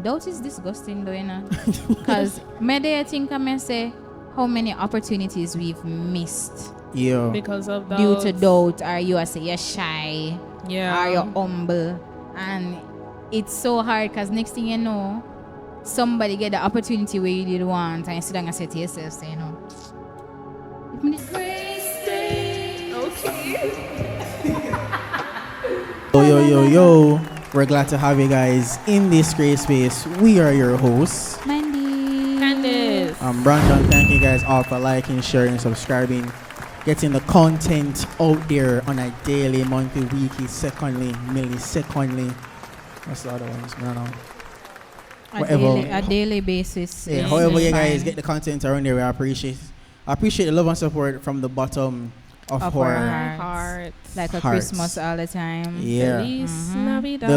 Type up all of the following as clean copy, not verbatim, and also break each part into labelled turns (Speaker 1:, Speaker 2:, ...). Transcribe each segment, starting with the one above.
Speaker 1: Doubt is disgusting though, you know. Because I think I may say how many opportunities we've missed.
Speaker 2: Yeah.
Speaker 3: Because of doubt.
Speaker 1: Due to doubt, or you are say you're shy,
Speaker 3: Yeah.
Speaker 1: or you're humble. And it's so hard because next thing you know, somebody get the opportunity where you did want, and you sit down and say to yourself, say, you know, if me
Speaker 2: Yo. We're glad to have you guys in this great space. We are your hosts.
Speaker 1: Mandy.
Speaker 3: Candace.
Speaker 2: Brandon, thank you guys all for liking, sharing, subscribing, getting the content out there on a daily, monthly, weekly, secondly, millisecondly. What's the other ones? I don't know.
Speaker 1: A daily basis.
Speaker 2: Yeah, however you guys get the content around there, I appreciate the love and support from the bottom of our
Speaker 3: heart.
Speaker 1: Like a
Speaker 2: hearts.
Speaker 1: Christmas all the time.
Speaker 2: Yeah.
Speaker 3: Feliz Navidad.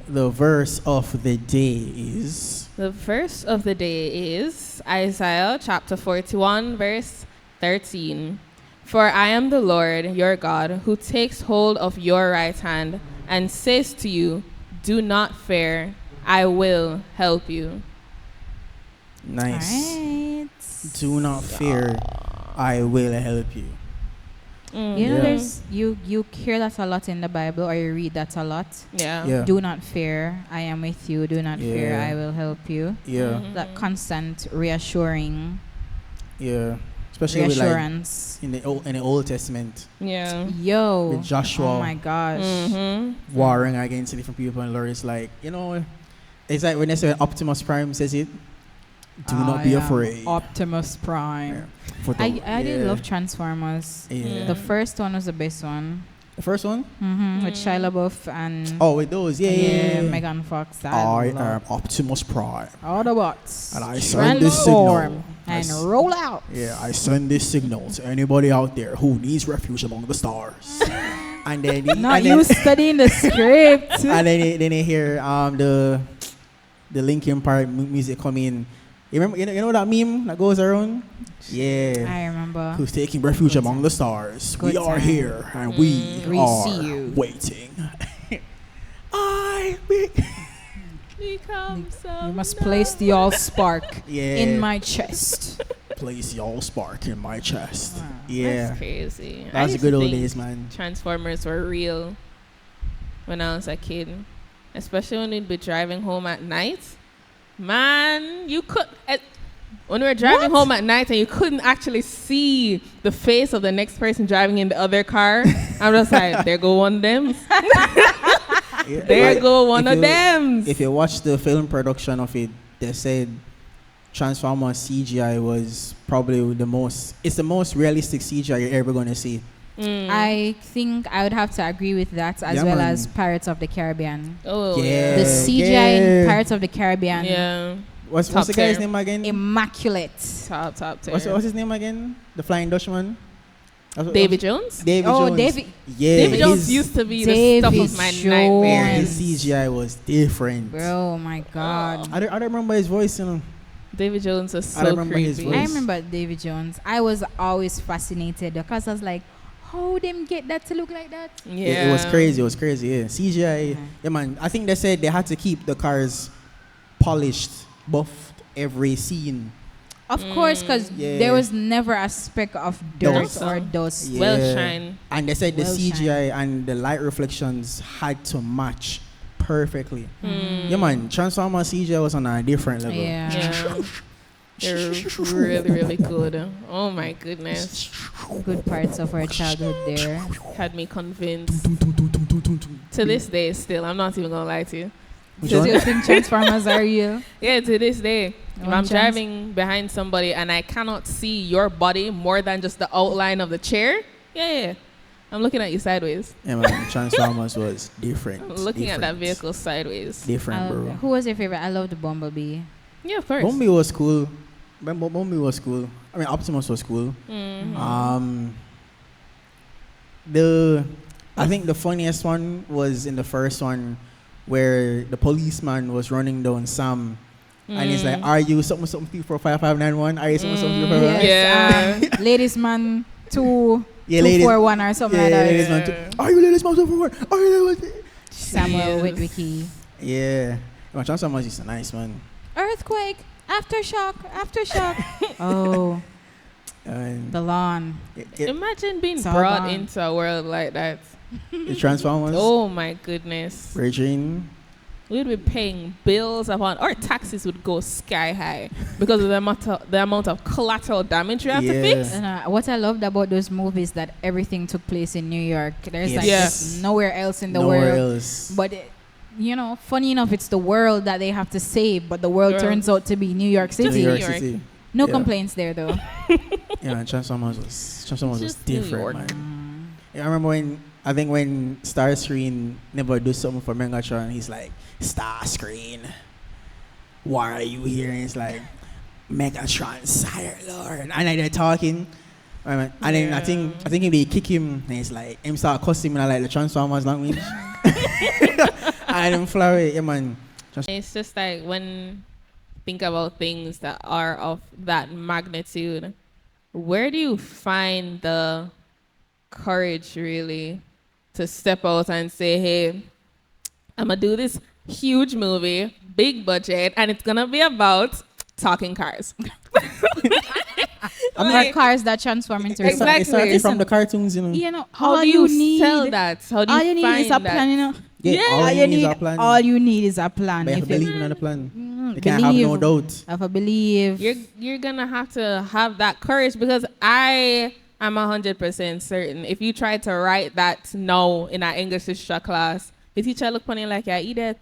Speaker 2: The verse of the day is...
Speaker 3: The verse of the day is Isaiah chapter 41, verse 13. For I am the Lord, your God, who takes hold of your right hand and says to you, do not fear, I will help you.
Speaker 2: Nice.
Speaker 1: Alright.
Speaker 2: Do not fear, I will help you.
Speaker 1: You know, there's you hear that a lot in the Bible, or you read that a lot.
Speaker 3: Yeah.
Speaker 1: Do not fear, I am with you. Do not fear,
Speaker 2: Yeah.
Speaker 1: I will help you.
Speaker 2: Yeah.
Speaker 1: That constant reassuring
Speaker 2: Yeah. Especially with
Speaker 1: reassurance.
Speaker 2: like in the Old Testament,
Speaker 3: Yeah.
Speaker 1: Yo.
Speaker 2: with Joshua
Speaker 1: Oh my gosh.
Speaker 2: warring against different people, and Lord is like, you know, it's like when they say Optimus Prime says it, do not be afraid.
Speaker 1: Optimus Prime.
Speaker 2: For the-
Speaker 1: I did love Transformers.
Speaker 2: Yeah.
Speaker 1: The first one was the best one.
Speaker 2: The first one?
Speaker 1: With Shia LaBeouf and
Speaker 2: Oh, with those, yeah.
Speaker 1: Megan Fox.
Speaker 2: I am Optimus Prime,
Speaker 1: Autobots.
Speaker 2: and I send this signal.
Speaker 1: And roll out.
Speaker 2: Yeah, I send this signal to anybody out there who needs refuge among the stars. And then
Speaker 1: Not you studying the script.
Speaker 2: and then they hear the Linkin Park music come in. You know that meme that goes around? Yeah.
Speaker 1: I remember.
Speaker 2: Who's taking refuge among the stars?
Speaker 1: Good
Speaker 2: We are
Speaker 1: time.
Speaker 2: here and we are
Speaker 1: see you.
Speaker 2: waiting.
Speaker 3: Become
Speaker 1: You must place the all spark
Speaker 2: Yeah.
Speaker 1: in my chest.
Speaker 2: Place y'all spark in my chest. Yeah.
Speaker 3: That's crazy.
Speaker 2: That was the
Speaker 3: I used
Speaker 2: good
Speaker 3: to
Speaker 2: old
Speaker 3: think
Speaker 2: days, man.
Speaker 3: Transformers were real when I was a kid, especially when we'd be driving home at night. Man, you could when we were driving home at night and you couldn't actually see the face of the next person driving in the other car. I'm just like, there go one of them.
Speaker 2: Yeah,
Speaker 3: There
Speaker 2: like,
Speaker 3: go one
Speaker 2: if
Speaker 3: of
Speaker 2: you-
Speaker 3: them.
Speaker 2: If you watch the film production of it, they said Transformers CGI was probably the most realistic CGI you're ever going to see.
Speaker 1: I think I would have to agree with that, as
Speaker 2: Yeah,
Speaker 1: well
Speaker 2: man.
Speaker 1: as Pirates of the Caribbean.
Speaker 3: Oh,
Speaker 2: Yeah.
Speaker 1: The
Speaker 3: yeah.
Speaker 1: CGI in Pirates of the Caribbean,
Speaker 3: Yeah.
Speaker 2: What's
Speaker 3: Top
Speaker 2: the guy's
Speaker 3: tier.
Speaker 2: name again?
Speaker 1: immaculate.
Speaker 3: Top tier.
Speaker 2: What's his name again? The Flying Dutchman?
Speaker 3: David Jones?
Speaker 2: David
Speaker 1: Oh,
Speaker 2: Jones.
Speaker 1: David.
Speaker 2: Yeah,
Speaker 3: David Jones
Speaker 2: his-
Speaker 3: used to be
Speaker 1: David
Speaker 3: the stuff of my
Speaker 1: Jones.
Speaker 3: nightmares.
Speaker 2: his CGI was different.
Speaker 1: Bro, my God.
Speaker 2: I don't remember his voice, you know.
Speaker 3: David Jones was
Speaker 2: I don't
Speaker 3: so
Speaker 2: remember his
Speaker 3: creepy.
Speaker 2: voice.
Speaker 1: I remember David Jones. I was always fascinated because I was like, how them get that to look like that?
Speaker 3: Yeah.
Speaker 2: It was crazy. It was crazy. Yeah, CGI. Yeah, man. I think they said they had to keep the cars polished, buffed every scene.
Speaker 1: Of course, because
Speaker 2: Yeah.
Speaker 1: there was never a speck of dirt
Speaker 2: Dust.
Speaker 1: or dust.
Speaker 2: Yeah.
Speaker 3: Well shine.
Speaker 2: And they said the
Speaker 1: Well
Speaker 2: CGI and the light reflections had to match perfectly. Yeah, man. Transformers CGI was on a different level.
Speaker 1: Yeah.
Speaker 3: Yeah. They're really, really good. Oh my goodness.
Speaker 1: Good parts of our childhood there.
Speaker 3: Had me convinced. To this day still, I'm not even gonna lie to you.
Speaker 2: Which
Speaker 1: Do
Speaker 2: one?
Speaker 1: you think Transformers are real?
Speaker 3: Yeah, to this day. If
Speaker 1: One
Speaker 3: I'm
Speaker 1: chance.
Speaker 3: driving behind somebody and I cannot see your body more than just the outline of the chair, yeah. I'm looking at you sideways.
Speaker 2: Yeah, man. Transformers was different.
Speaker 3: I'm looking at that
Speaker 2: Different.
Speaker 3: vehicle sideways.
Speaker 2: Different, bro.
Speaker 1: Who was your favorite? I loved the Bumblebee.
Speaker 3: Yeah, of course.
Speaker 2: Bumblebee was cool. Bumblebee was cool. I mean, Optimus was cool. I think the funniest one was in the first one where the policeman was running down Sam. And he's like, are you something 245 Are you something 245?
Speaker 3: Yeah.
Speaker 1: Ladies Man 2
Speaker 2: Yeah, ladies.
Speaker 1: 241 or something like that.
Speaker 2: Ladies man too. Are you ladies man 241? Are you ladies man?
Speaker 1: Samuel
Speaker 3: Yes.
Speaker 1: Witwicky.
Speaker 2: Yeah. Well, Transformers is nice, man.
Speaker 1: Earthquake, aftershock, aftershock. Oh,
Speaker 2: And
Speaker 1: the lawn.
Speaker 3: Imagine being
Speaker 1: It's all
Speaker 3: brought
Speaker 1: gone.
Speaker 3: into a world like that.
Speaker 2: the Transformers,
Speaker 3: Oh my goodness.
Speaker 2: Regine.
Speaker 3: We'd be paying bills upon, our taxes would go sky high because of the amount of collateral damage we have to fix.
Speaker 1: And what I loved about those movies that everything took place in New York. There's
Speaker 2: Yes.
Speaker 1: like
Speaker 3: Yes.
Speaker 1: just nowhere else in the
Speaker 2: Nowhere
Speaker 1: world.
Speaker 2: else.
Speaker 1: But funny enough, it's the world that they have to save. But the world
Speaker 3: World.
Speaker 1: turns out to be New York
Speaker 3: Just
Speaker 1: City.
Speaker 2: New York
Speaker 3: York.
Speaker 2: City.
Speaker 1: No
Speaker 2: Yeah.
Speaker 1: complaints there though.
Speaker 2: Yeah, Transformers was
Speaker 3: Just New York.
Speaker 2: different, man. Yeah, I remember when Starscreen never do something for Megatron, he's like, Starscreen, why are you here? And it's like, Megatron, Sire Lord. And like they're talking. And then I think if they kick him, and it's like him start cussing in like the Transformers language. And him fly away, yeah man.
Speaker 3: It's just like when think about things that are of that magnitude, where do you find the courage really to step out and say, hey, I'm gonna do this huge movie, big budget, and it's gonna be about talking cars.
Speaker 1: I'm like cars that transform into
Speaker 3: Exactly.
Speaker 2: It started
Speaker 1: Listen,
Speaker 2: from the cartoons, you know.
Speaker 3: How
Speaker 1: all
Speaker 3: do you
Speaker 1: need,
Speaker 3: sell that? How do
Speaker 1: all
Speaker 3: you
Speaker 1: you need
Speaker 3: find
Speaker 1: is a
Speaker 3: that?
Speaker 1: plan,
Speaker 2: Yeah,
Speaker 3: Yeah.
Speaker 2: all you need is a plan.
Speaker 1: all you need is a plan.
Speaker 2: But you have
Speaker 1: If
Speaker 2: to
Speaker 1: you
Speaker 2: believe in the plan. You can't have
Speaker 1: believe,
Speaker 2: no doubt.
Speaker 1: have a believe.
Speaker 3: You're gonna have to have that courage, because I am 100% certain if you try to write that now in an English literature class, the teacher look upon you like you're idiot.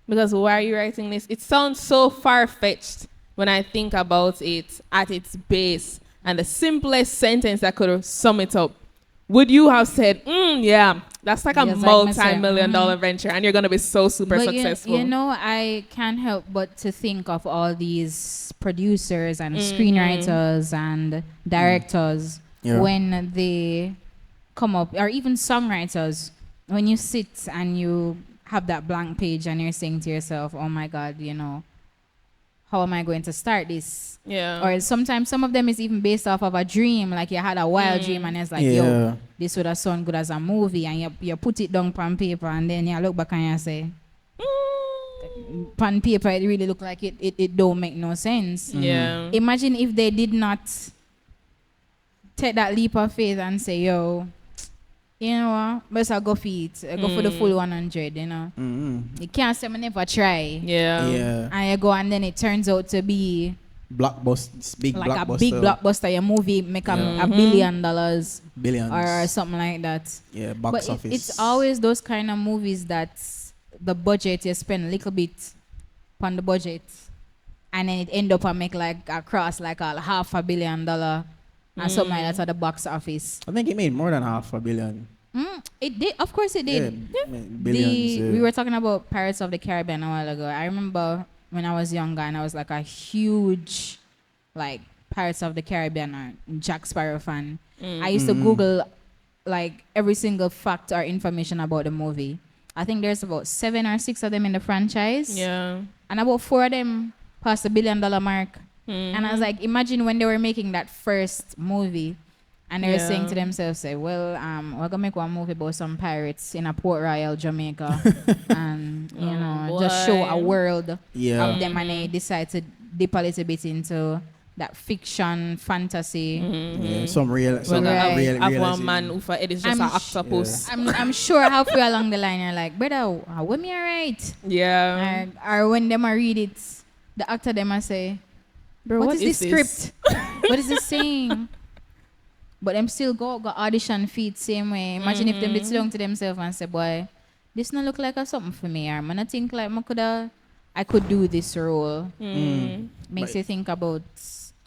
Speaker 3: Because why are you writing this? It sounds so far-fetched when I think about it at its base. And the simplest sentence that could sum it up, would you have said, yeah, that's like a
Speaker 1: Yes, like me say,
Speaker 3: multi-million-dollar venture, and you're gonna be so super
Speaker 1: But
Speaker 3: successful.
Speaker 1: I can't help but to think of all these producers and
Speaker 3: Mm-hmm.
Speaker 1: screenwriters and directors
Speaker 2: Yeah.
Speaker 1: when they come up, or even songwriters, when you sit and you have that blank page and you're saying to yourself, oh my God, how am I going to start this?
Speaker 3: Yeah.
Speaker 1: Or sometimes some of them is even based off of a dream, like you had a wild dream and it's like, yo,
Speaker 2: Yeah.
Speaker 1: this would have sound good as a movie, and you put it down on paper and then you look back and you say, on paper it really look like it don't make no sense.
Speaker 3: Yeah.
Speaker 1: Imagine if they did not take that leap of faith and say, yo, you know what, best I go for it. I go for the full 100,
Speaker 2: Mm-hmm.
Speaker 1: You can't say I never try.
Speaker 3: Yeah.
Speaker 2: Yeah.
Speaker 1: And you go and then it turns out to be
Speaker 2: Blockbusters, big
Speaker 1: like
Speaker 2: blockbuster.
Speaker 1: a big blockbuster. Your movie make a $1 billion
Speaker 2: Billions.
Speaker 1: or something like that.
Speaker 2: Yeah, box
Speaker 1: But
Speaker 2: office.
Speaker 1: it's always those kind of movies that the budget, you spend a little bit on the budget and then it end up and make like across like a $500 million and something like that at the box office.
Speaker 2: I think it made more than $500 million.
Speaker 1: It did, of course it did.
Speaker 2: Yeah, billions. Yeah.
Speaker 1: We were talking about Pirates of the Caribbean a while ago. I remember when I was younger and I was like a huge like Pirates of the Caribbean or Jack Sparrow fan. I used to Google like every single fact or information about the movie. I think there's about 7 or 6 of them in the franchise.
Speaker 3: Yeah.
Speaker 1: And about 4 of them passed the $1 billion mark. And I was like, imagine when they were making that first movie and they were saying to themselves, say, well, we're gonna make one movie about some pirates in a Port Royal, Jamaica, and just show a world
Speaker 2: Yeah.
Speaker 1: of them, and they decide to dip a little bit into that fiction, fantasy.
Speaker 2: Yeah, some real, some
Speaker 1: Right.
Speaker 2: real,
Speaker 3: Have
Speaker 2: realism.
Speaker 3: one man who for it is just
Speaker 1: I'm
Speaker 3: an octopus.
Speaker 1: I'm sure halfway along the line you're like, brother, when me alright?
Speaker 3: Yeah.
Speaker 1: Or when them a read it, the actor them a say,
Speaker 3: Bro,
Speaker 1: what is this script? What is this saying? But them still go audition feet same way. Imagine if them did sit down to themselves and say, boy, this not look like a something for me. Or man, I think like I could do this role. Makes you think about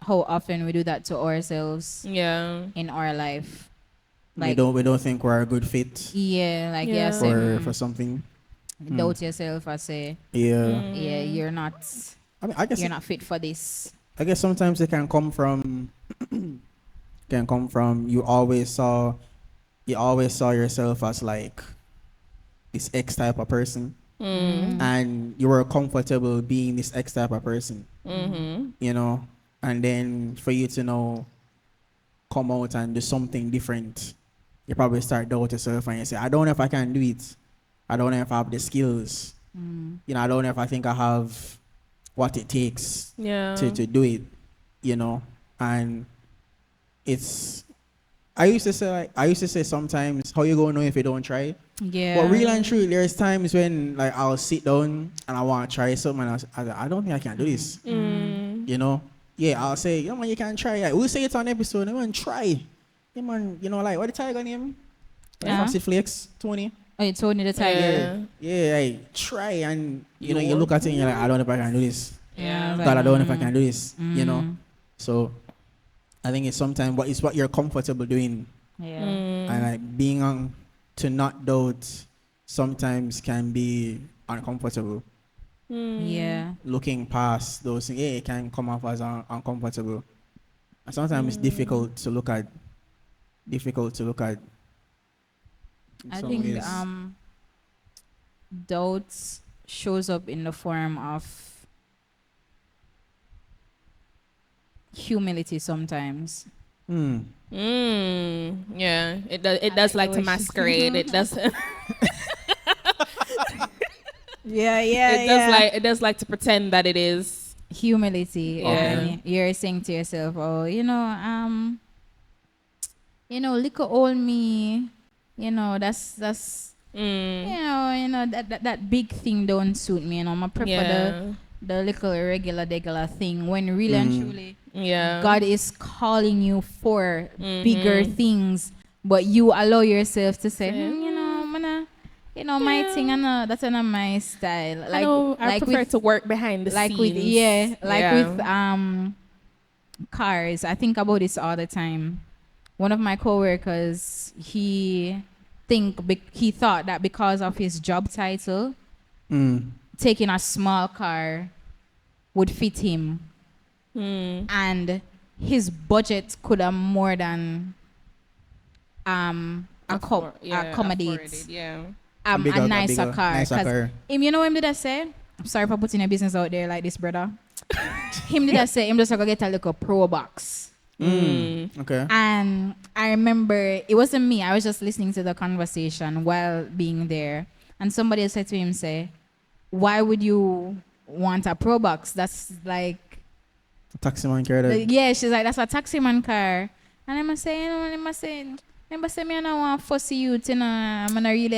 Speaker 1: how often we do that to ourselves
Speaker 3: Yeah.
Speaker 1: in our life.
Speaker 2: we don't think we're a good fit
Speaker 1: Yeah, like
Speaker 3: Yeah.
Speaker 2: for something.
Speaker 1: doubt yourself and say,
Speaker 2: Yeah.
Speaker 1: yeah, you're not
Speaker 2: I mean, I guess
Speaker 1: you're not fit for this.
Speaker 2: I guess sometimes it can come from you always saw yourself as like this X type of person, and you were comfortable being this X type of person, and then for you to come out and do something different, you probably start doubt yourself and you say, I don't know if I can do it, I don't know if I have the skills, You know, I don't know if I think I have what it takes
Speaker 3: Yeah.
Speaker 2: to do it, you know. And it's I used to say sometimes, how you gonna know if you don't try?
Speaker 1: Yeah.
Speaker 2: But real and true, there's times when like I'll sit down and I want to try something and I don't think I can do this. You know? Yeah, I'll say, man, you can try it. We'll say it on episode, man, try. Yeah, man, you know, like, what the tiger name? Frosty Flakes, Tony.
Speaker 1: Oh, you told me the tiger.
Speaker 2: Yeah, like, try and, you know, you look at it and you're like, I don't know if I can do this.
Speaker 3: Yeah.
Speaker 2: God, I don't know if I can do this, you know? So, I think it's sometimes what you're comfortable doing.
Speaker 1: Yeah.
Speaker 2: And like being to not doubt sometimes can be uncomfortable.
Speaker 1: Yeah.
Speaker 2: Looking past those things, it can come off as uncomfortable. And sometimes it's difficult to look at.
Speaker 1: I think doubt shows up in the form of humility sometimes.
Speaker 3: Yeah. It does like to masquerade. It does. It does like to pretend that it is
Speaker 1: humility.
Speaker 3: Yeah.
Speaker 1: And you're saying to yourself, oh, little old me, that's that big thing don't suit me. I prefer the little regular thing, when really and truly God is calling you for bigger things, but you allow yourself to say, my thing, that's not my style.
Speaker 3: I prefer to work behind the scenes.
Speaker 1: With cars. I think about this all the time. One of my coworkers, he thought that because of his job title, taking a small car would fit him, and his budget could have more than accommodate a nicer car. You know him did I say? I'm sorry for putting your business out there like this, brother. Him did I say him just like get a little pro box.
Speaker 2: Okay.
Speaker 1: And I remember it wasn't me. I was just listening to the conversation while being there, and somebody said to him, "Say, why would you want a pro box? That's like
Speaker 2: a taximan car."
Speaker 1: Yeah, she's like, that's a taximan car. And I'm saying, me I don't want fussy youth, I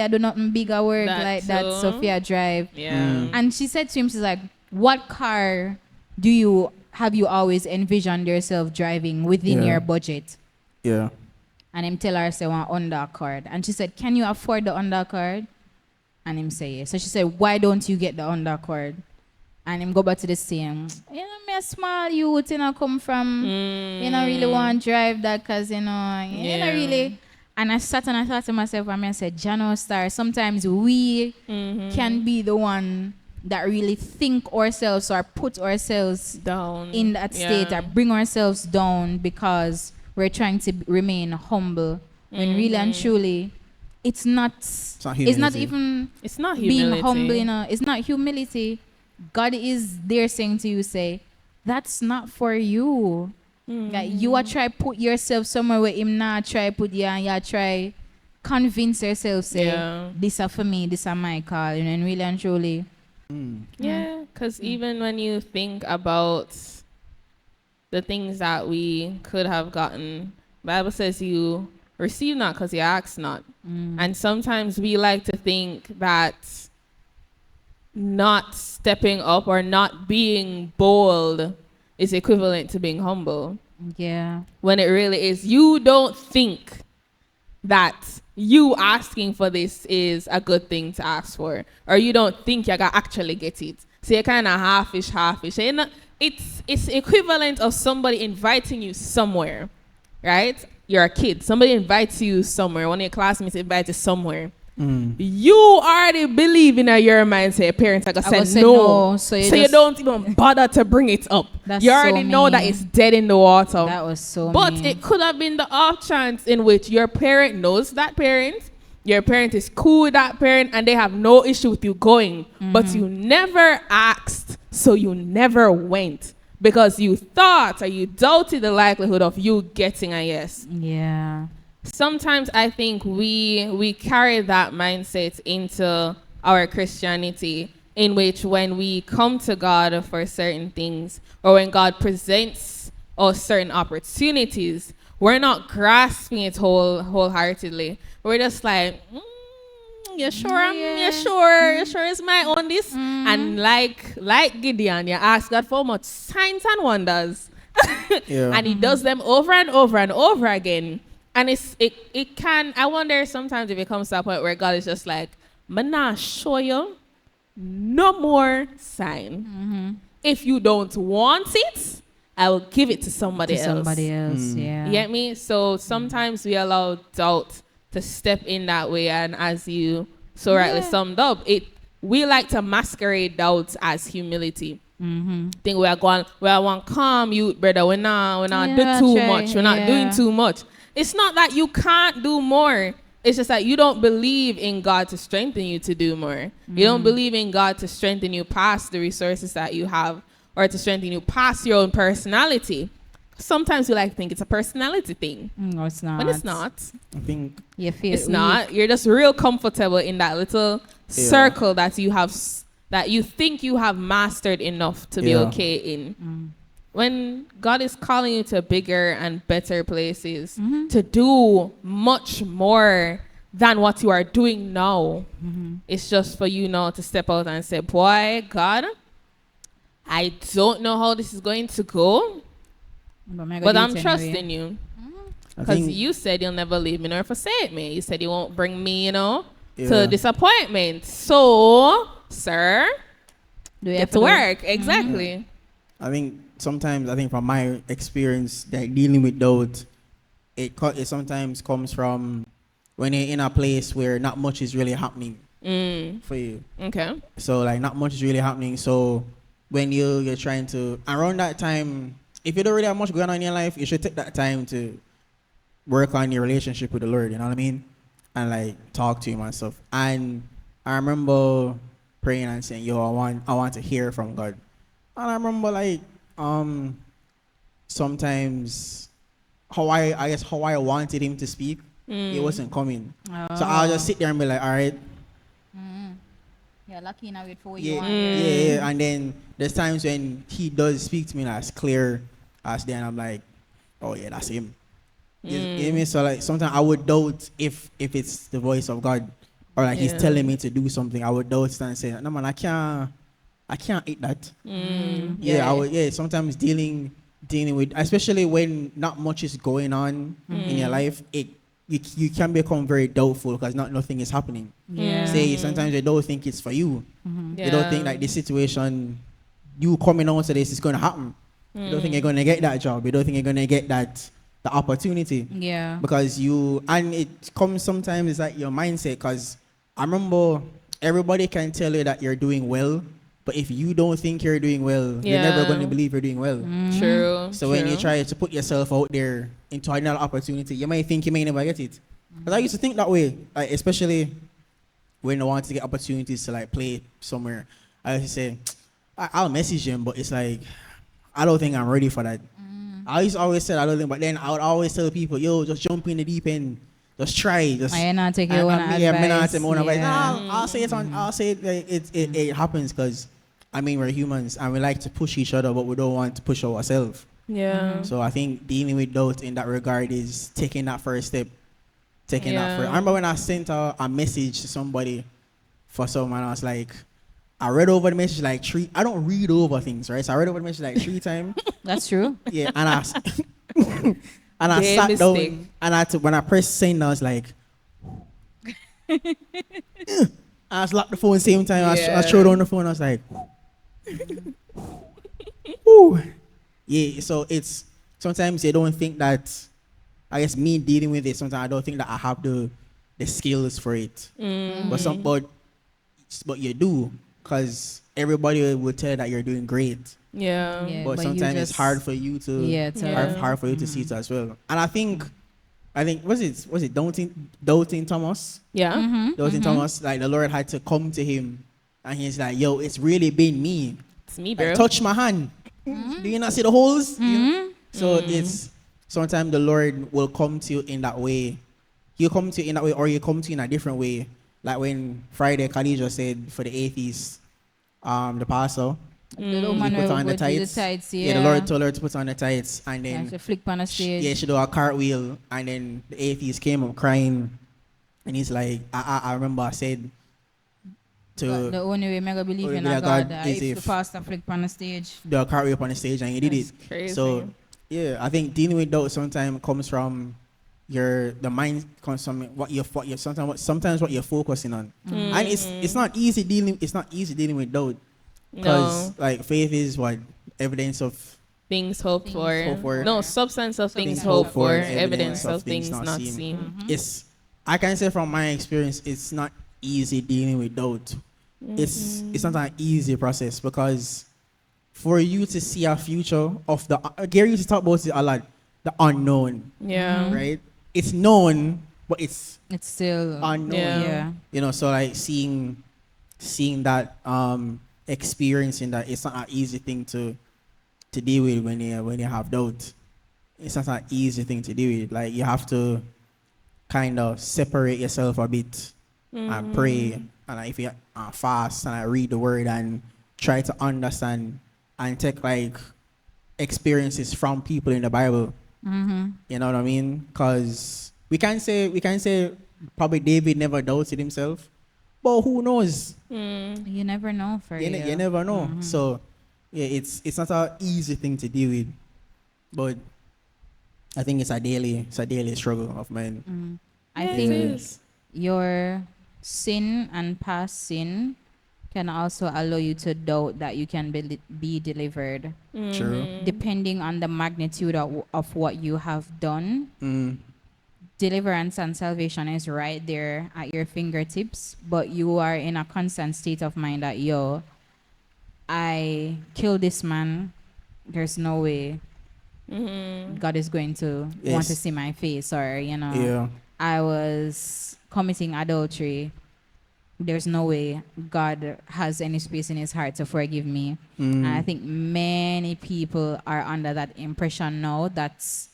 Speaker 1: do nothing bigger work like that Sophia drive.
Speaker 3: Yeah.
Speaker 1: And she said to him, she's like, what car have you always envisioned yourself driving within your budget?
Speaker 2: Yeah.
Speaker 1: And him tell her, say, one undercard. And she said, can you afford the undercard? And him say, yes. So she said, why don't you get the undercard? And him go back to the same. Me a small youth, come from, really want to drive that because, really. And I sat and I thought to myself, I said, Jano Star, sometimes we can be the one that really think ourselves or put ourselves
Speaker 3: down
Speaker 1: in that state or bring ourselves down because we're trying to remain humble. When really and truly, it's not humility. Being humble, it's not humility. God is there saying to you, say, that's not for you. Like, you are try put yourself somewhere where him not try put you, and you try convince yourself, say, this are for me, this are my call, and really and truly.
Speaker 3: Yeah, because even when you think about the things that we could have gotten, Bible says you receive not because you ask not. And sometimes we like to think that not stepping up or not being bold is equivalent to being humble.
Speaker 1: Yeah.
Speaker 3: When it really is. You don't think that you asking for this is a good thing to ask for, or you don't think you're gonna actually get it. So you're kind of halfish. It's equivalent of somebody inviting you somewhere, right? You're a kid. Somebody invites you somewhere. One of your classmates invites you somewhere. You already believe in your mind, say, parents are going to say no. So you don't even bother to bring it up. You already know that it's dead in the water.
Speaker 1: That was so
Speaker 3: But
Speaker 1: mean.
Speaker 3: it could have been the off chance in which your parent knows that parent, your parent is cool with that parent, and they have no issue with you going. But you never asked, so you never went. Because you thought or you doubted the likelihood of you getting a yes.
Speaker 1: Yeah.
Speaker 3: Sometimes I think we carry that mindset into our Christianity, in which when we come to God for certain things, or when God presents us certain opportunities, we're not grasping it wholeheartedly. We're just like, you sure? You sure? You sure it's my own this? And like Gideon, you ask God for much signs and wonders.
Speaker 2: Yeah.
Speaker 3: And he does them over and over and over again. And it can, I wonder sometimes if it comes to a point where God is just like, I'm not show you no more sign. If you don't want it, I will give it to somebody else.
Speaker 1: Somebody else, yeah.
Speaker 3: You get me? So sometimes we allow doubt to step in that way, and as you so rightly summed up, we like to masquerade doubt as humility. Think we want calm you, brother. We're not do too much. We're not doing too much. It's not that you can't do more. It's just that you don't believe in God to strengthen you to do more. You don't believe in God to strengthen you past the resources that you have, or to strengthen you past your own personality. Sometimes we like to think it's a personality thing.
Speaker 1: No, it's not.
Speaker 3: But it's not.
Speaker 2: I think
Speaker 1: You feel
Speaker 3: It's not. You're just real comfortable in that little circle that you have, that you think you have mastered enough to be okay in. When God is calling you to bigger and better places, to do much more than what you are doing now, it's just for you now to step out and say, boy, God, I don't know how this is going to go, but I'm trusting you. Because you said you'll never leave me nor forsake me. You said you won't bring me, to disappointment. So, sir, get to work. Exactly.
Speaker 2: I think sometimes, from my experience, that dealing with doubt, it sometimes comes from when you're in a place where not much is really happening for you.
Speaker 3: Okay.
Speaker 2: So like not much is really happening. So when you're trying to, around that time, if you don't really have much going on in your life, you should take that time to work on your relationship with the Lord, you know what I mean? And like talk to him and stuff. And I remember praying and saying, yo, I want to hear from God. And I remember like sometimes how I wanted him to speak, it wasn't coming. So I'll just sit there and be like, all right.
Speaker 1: Yeah, lucky enough with for you.
Speaker 2: Yeah. And then there's times when he does speak to me as clear as then I'm like, oh yeah, that's him. You know me? So like sometimes I would doubt if it's the voice of God, or like he's telling me to do something. I would doubt and say, no man, I can't eat that. I would sometimes dealing with, especially when not much is going on in your life, you can become very doubtful because nothing is happening. Say sometimes you don't think it's for you. You don't think like this situation, you coming on to this is going to happen. You don't think you're going to get that job. You don't think you're going to get the opportunity. Yeah. Because and it comes sometimes, it's like your mindset, because I remember everybody can tell you that you're doing well, but if you don't think you're doing well, you're never going to believe you're doing well.
Speaker 3: True.
Speaker 2: So when you try to put yourself out there into another opportunity, you might think you may never get it. But I used to think that way, like, especially when I want to get opportunities to like play somewhere. I used to say, I'll message him, but it's like, I don't think I'm ready for that. I used to always say I don't think, but then I would always tell people, yo, just jump in the deep end. Just try.
Speaker 1: I not take your own advice.
Speaker 2: I'll say it on. I'll say it. Like, it happens because we're humans and we like to push each other, but we don't want to push ourselves.
Speaker 3: Yeah.
Speaker 2: So I think dealing with doubt in that regard is taking that first step. I remember when I sent a message to somebody for someone, I was like, I read over the message like three. I don't read over things, right? So I read over the message like 3 times.
Speaker 1: That's true.
Speaker 2: Yeah, and I sat down, and when I pressed send, I was like, I slapped the phone same time. I showed on the phone. I was like, ooh. Yeah. So it's sometimes they don't think that. I guess me dealing with it, sometimes I don't think that I have the skills for it. But you do, because everybody will tell you that you're doing great. Yeah. But sometimes it's hard for you to hard for you to see it as well. And I think was it doubting Thomas? Yeah. Doubting Thomas, like the Lord had to come to him and he's like, yo, it's really been me.
Speaker 3: It's me, bro.
Speaker 2: Like, touch my hand. Do you not see the holes? So it's sometimes the Lord will come to you in that way. He'll come to you in that way, or he'll come to you in a different way. Like when Friday Khadija said for the atheists, the pastor.
Speaker 1: The
Speaker 2: He
Speaker 1: woman
Speaker 2: put
Speaker 1: will
Speaker 2: on the
Speaker 1: go do the
Speaker 2: tights.
Speaker 1: tights,
Speaker 2: Yeah, the
Speaker 1: yeah.
Speaker 2: Lord told her to put on the tights, and
Speaker 1: And
Speaker 2: then
Speaker 1: she flick on the stage.
Speaker 2: yeah, she do a cartwheel, and then the atheist came up crying, and he's like, I remember I said
Speaker 1: But
Speaker 2: to
Speaker 1: the only way I believe in
Speaker 2: believe
Speaker 1: a
Speaker 2: that
Speaker 1: God,
Speaker 2: God is
Speaker 1: if the
Speaker 2: if
Speaker 1: pastor flick on the stage.
Speaker 2: do a cartwheel up on the stage, and he did
Speaker 3: That's
Speaker 2: it.
Speaker 3: crazy.
Speaker 2: So yeah, I think dealing with doubt sometimes comes from the mind comes from sometimes what you're focusing on, and it's not easy dealing with doubt because
Speaker 3: No.
Speaker 2: like faith is what evidence of
Speaker 3: Things hoped
Speaker 1: Things
Speaker 3: for.
Speaker 2: hoped for.
Speaker 3: No, substance of things
Speaker 1: Things
Speaker 3: hoped
Speaker 1: hoped
Speaker 3: for.
Speaker 1: for,
Speaker 3: Evidence of things not
Speaker 2: seen.
Speaker 3: seen.
Speaker 2: It's I can say from my experience, it's not easy dealing with doubt. It's not an easy process because for you to see a future of Gary used to talk about it a lot, the unknown,
Speaker 3: Yeah.
Speaker 2: right? It's known, but it's
Speaker 1: It's still,
Speaker 2: unknown.
Speaker 3: Yeah.
Speaker 1: yeah.
Speaker 2: So like seeing that, experiencing that, it's not an easy thing to deal with when you have doubt. It's not an easy thing to deal with. Like you have to kind of separate yourself a bit and pray, and if you fast and I read the word and try to understand and take like experiences from people in the Bible. You know what I mean? Because we can say probably David never doubted himself, but who knows?
Speaker 1: You never know for
Speaker 2: You,
Speaker 1: you.
Speaker 2: you never know. So yeah, it's not an easy thing to deal with, but I think it's a daily struggle of mine.
Speaker 1: I
Speaker 3: Yeah,
Speaker 1: think
Speaker 3: it is.
Speaker 1: your sin and past sin can also allow you to doubt that you can be delivered.
Speaker 2: True.
Speaker 1: Depending on the magnitude of what you have done, deliverance and salvation is right there at your fingertips, but you are in a constant state of mind that, yo, I killed this man, there's no way God is going to want to
Speaker 2: Yes.
Speaker 1: see my face, or,
Speaker 2: Yeah.
Speaker 1: I was committing adultery, there's no way God has any space in his heart to forgive me. And I think many people are under that impression now. That's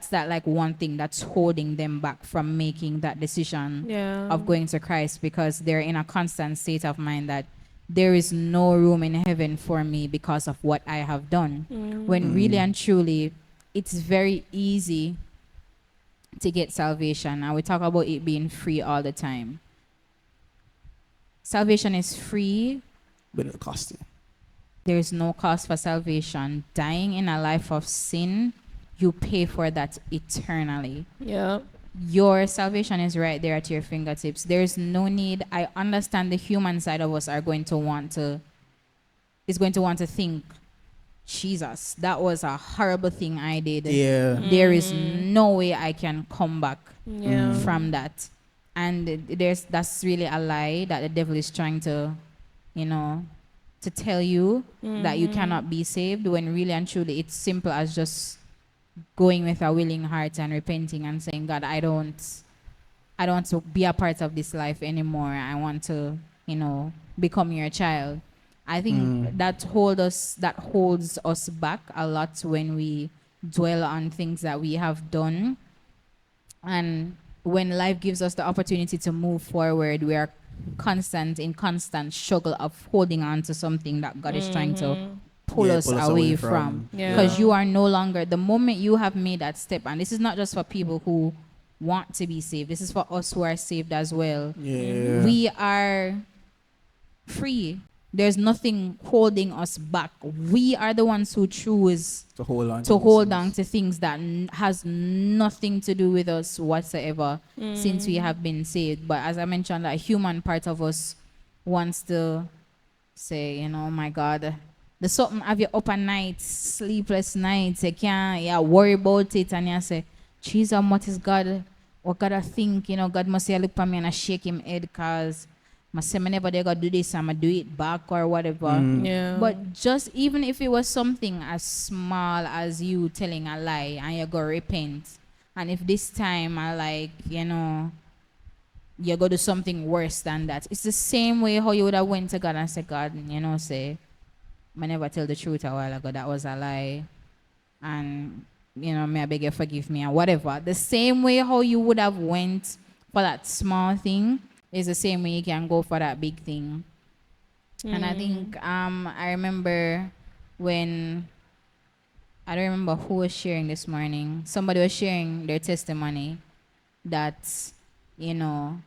Speaker 1: that like one thing that's holding them back from making that decision
Speaker 3: Yeah.
Speaker 1: of going to Christ, because they're in a constant state of mind that there is no room in heaven for me because of what I have done. When really and truly, it's very easy to get salvation. And we talk about it being free all the time. Salvation is free.
Speaker 2: But it'll cost you.
Speaker 1: There is no cost for salvation. Dying in a life of sin, you pay for that eternally.
Speaker 3: Yeah.
Speaker 1: Your salvation is right there at your fingertips. There's no need. I understand the human side of us is going to want to think, Jesus, that was a horrible thing I did.
Speaker 2: Yeah.
Speaker 1: There is no way I can come back
Speaker 3: Yeah.
Speaker 1: from that. And that's really a lie that the devil is trying to, to tell you that you cannot be saved, when really and truly it's simple as just going with a willing heart and repenting and saying, God, I don't want to be a part of this life anymore. I want to, become your child. I think that holds us back a lot when we dwell on things that we have done. And when life gives us the opportunity to move forward, we are in constant struggle of holding on to something that God is trying to pull us away from.
Speaker 3: Yeah.
Speaker 1: Because you are no longer, the moment you have made that step, and this is not just for people who want to be saved, this is for us who are saved as well.
Speaker 2: Yeah.
Speaker 1: We are free. There's nothing holding us back. We are the ones who choose
Speaker 2: to hold on
Speaker 1: to things that has nothing to do with us whatsoever, since we have been saved. But as I mentioned, that human part of us wants to say, oh my God, the something have you up at night, sleepless nights, you can't worry about it, and you say, Jesus, what is God? What God I think? God must say, look at me and I shake him head, because I say, I never gonna do this, I'm gonna do it back or whatever.
Speaker 3: Yeah.
Speaker 1: But just even if it was something as small as you telling a lie and you go repent, and if this time I like, you go do something worse than that, it's the same way how you would have went to God and said, God, say, I never tell the truth a while ago, that was a lie, and may I beg you forgive me or whatever. The same way how you would have went for that small thing is the same way you can go for that big thing. And I think I remember when I don't remember who was sharing this morning. Somebody was sharing their testimony that, you know,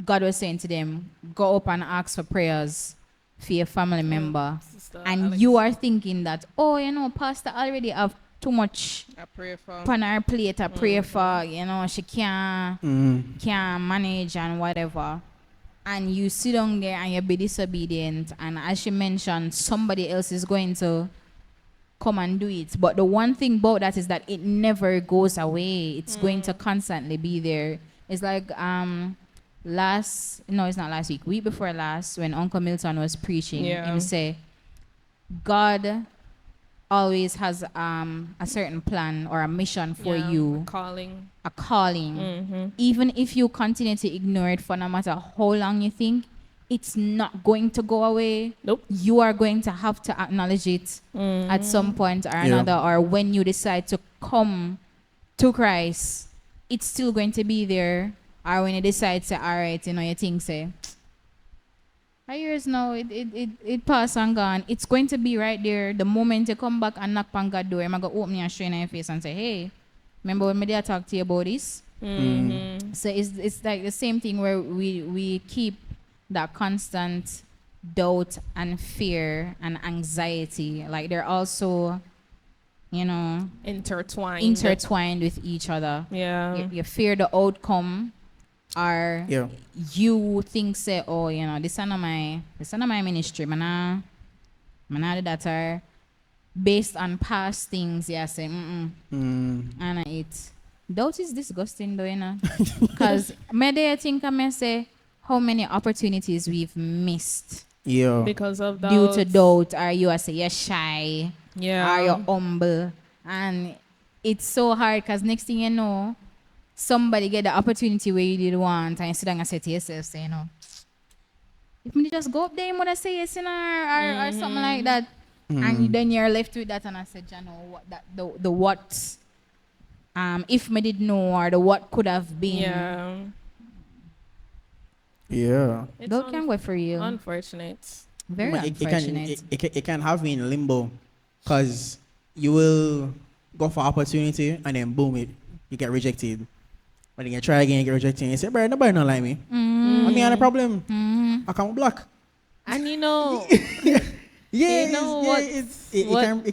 Speaker 1: God was saying to them, go up and ask for prayers for your family member.
Speaker 3: Sister
Speaker 1: And
Speaker 3: Alex,
Speaker 1: you are thinking that, oh, you know, Pastor already have too much
Speaker 3: I pray for.
Speaker 1: on her plate. I pray for, you know, she can't manage and whatever. And you sit down there and you be disobedient. And as she mentioned, somebody else is going to come and do it. But the one thing about that is that it never goes away. It's going to constantly be there. It's like it's not last week before last, when Uncle Milton was preaching, he say God always has a certain plan or a mission for you, a calling. Even if you continue to ignore it for no matter how long you think, it's not going to go away.
Speaker 3: Nope.
Speaker 1: You are going to have to acknowledge it at some point or another, or when you decide to come to Christ, it's still going to be there. Or when you decide to, all right, you know, you think, say, 5 years now, it passed and gone. It's going to be right there. The moment you come back and knock on God's door, I'm going to open your show in your face and say, hey, remember when I talked to you about this? So it's like the same thing where we keep that constant doubt and fear and anxiety. Like they're also, you know, intertwined with each other.
Speaker 3: Yeah.
Speaker 1: You fear the outcome, or you think, say, oh, you know, this is not my ministry, man, do that, or based on past things, yeah, say, and it. Doubt is disgusting, though, you know, because I think I may say how many opportunities we've missed,
Speaker 3: because of doubt.
Speaker 1: Due to doubt, or you say you're shy, or
Speaker 3: Yeah.
Speaker 1: you're humble, and it's so hard because next thing you know, somebody get the opportunity where you did want, and you sit down and say to yourself, say, you know, if me just go up there, would I say yes, you know, or something like that, and then you're left with that, and I said, you know, what that the what, if me did know, or the what could have been.
Speaker 3: It's
Speaker 1: Doubt can go for you.
Speaker 3: Unfortunate.
Speaker 1: Very
Speaker 2: But
Speaker 1: unfortunate.
Speaker 2: it can have you in limbo, because you will go for opportunity and then boom, you get rejected. But then you try again, you get rejected, and you say, bro, nobody not like me. I mean, I had a problem. I come black.
Speaker 3: And you know,
Speaker 2: It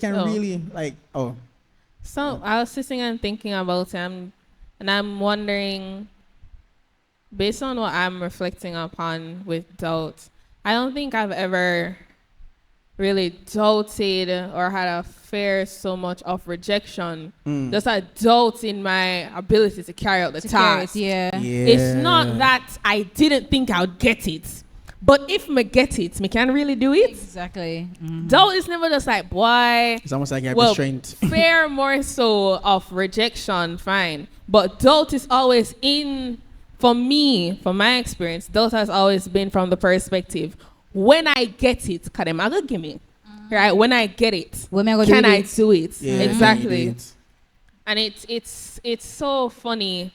Speaker 2: can really, like,
Speaker 3: So I was sitting and thinking about him, and I'm wondering, based on what I'm reflecting upon with doubt, I don't think I've ever really doubted or had a fear so much of rejection. Just a doubt in my ability to carry out the task. It's not that I didn't think I would get it, but if me get it, me can really do it.
Speaker 1: Exactly.
Speaker 3: Doubt is never just like, boy.
Speaker 2: it's almost like you have restraint.
Speaker 3: Fear more so of rejection, fine. But doubt is always in, for me, from my experience, doubt has always been from the perspective, when I get it, can them go give me? Right? When I get it, can I do it?
Speaker 2: Yeah,
Speaker 3: Exactly. And it's so funny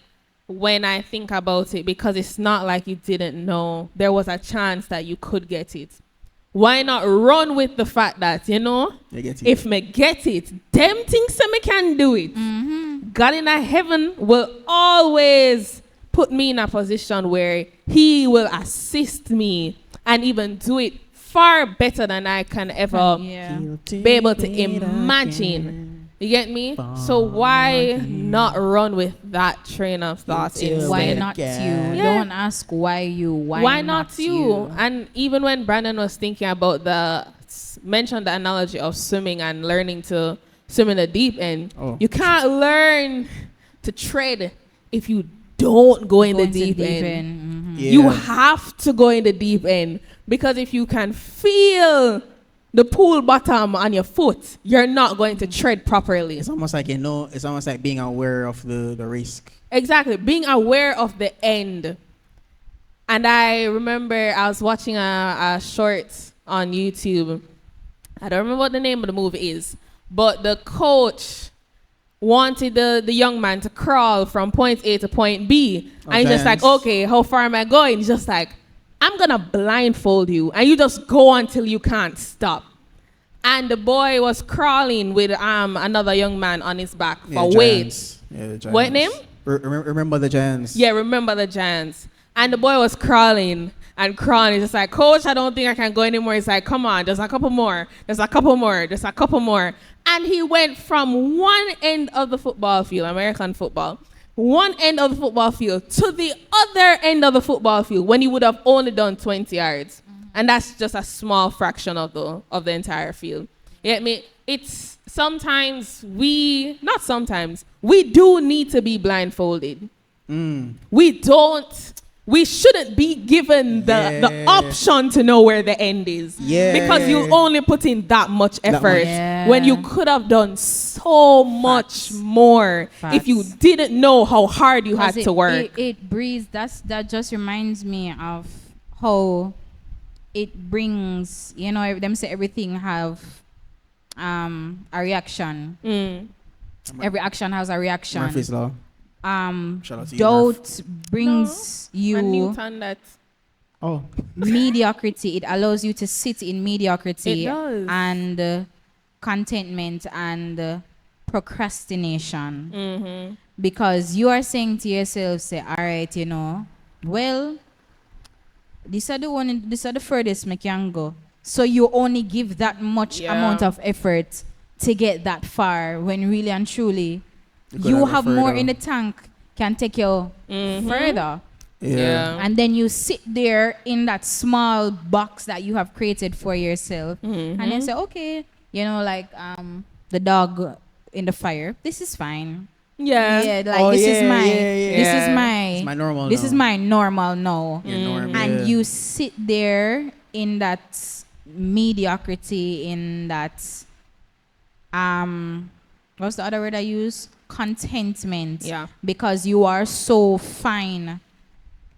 Speaker 3: when I think about it, because it's not like you didn't know. There was a chance that you could get it. Why not run with the fact that, you know, if me get it, them things say me can do it. God in heaven will always put me in a position where he will assist me and even do it far better than I can ever be able to imagine. You get me? So why not run with that train of thought instead?
Speaker 1: Why not you? Don't ask why you. Why
Speaker 3: not you? And even when Brandon was thinking about mentioned the analogy of swimming and learning to swim in the deep end, you can't learn to tread if you don't go in the deep end. You have to go in the deep end, because if you can feel the pool bottom on your foot, you're not going to tread properly.
Speaker 2: It's almost like, it's almost like being aware of the risk.
Speaker 3: Exactly, being aware of the end. And I remember I was watching a short on YouTube. I don't remember what the name of the movie is, but the coach wanted the young man to crawl from point A to point B. And he's just like, okay, how far am I going? He's just like, I'm going to blindfold you and you just go until you can't stop. And the boy was crawling with another young man on his back for weights.
Speaker 2: Yeah, the Giants.
Speaker 3: What name?
Speaker 2: Remember the Giants.
Speaker 3: Yeah, remember the Giants. And the boy was crawling and crawling. He's just like, Coach, I don't think I can go anymore. He's like, come on, just a couple more. Just a couple more. Just a couple more. And he went from one end of the football field, American football, one end of the football field to the other end of the football field when he would have only done 20 yards. And that's just a small fraction of the entire field. You get me? It's sometimes we do need to be blindfolded. We shouldn't be given the option to know where the end is.
Speaker 2: Yeah.
Speaker 3: Because you only put in that much effort when you could have done so much more if you didn't know how hard you had to work.
Speaker 1: It breeds. That just reminds me of how it brings, them say everything have a reaction. Every action has a reaction.
Speaker 2: Murphy's Law. Shout out to you,
Speaker 1: Doubt brings
Speaker 3: And
Speaker 1: you
Speaker 3: Newton that.
Speaker 2: Oh.
Speaker 1: mediocrity. It allows you to sit in mediocrity
Speaker 3: It does.
Speaker 1: and contentment and procrastination. Because you are saying to yourself, say, all right, well, these are the furthest me can go. So you only give that much amount of effort to get that far when really and truly you have more in the tank can take you further.
Speaker 3: Yeah.
Speaker 1: And then you sit there in that small box that you have created for yourself and then say, okay, like the dog in the fire, this is fine.
Speaker 3: Yeah.
Speaker 1: This is my
Speaker 2: It's my normal
Speaker 1: this
Speaker 2: now.
Speaker 1: is my normal now.
Speaker 2: Your norm,
Speaker 1: And you sit there in that mediocrity, in that what's the other word I use? Contentment.
Speaker 3: Yeah.
Speaker 1: Because you are so fine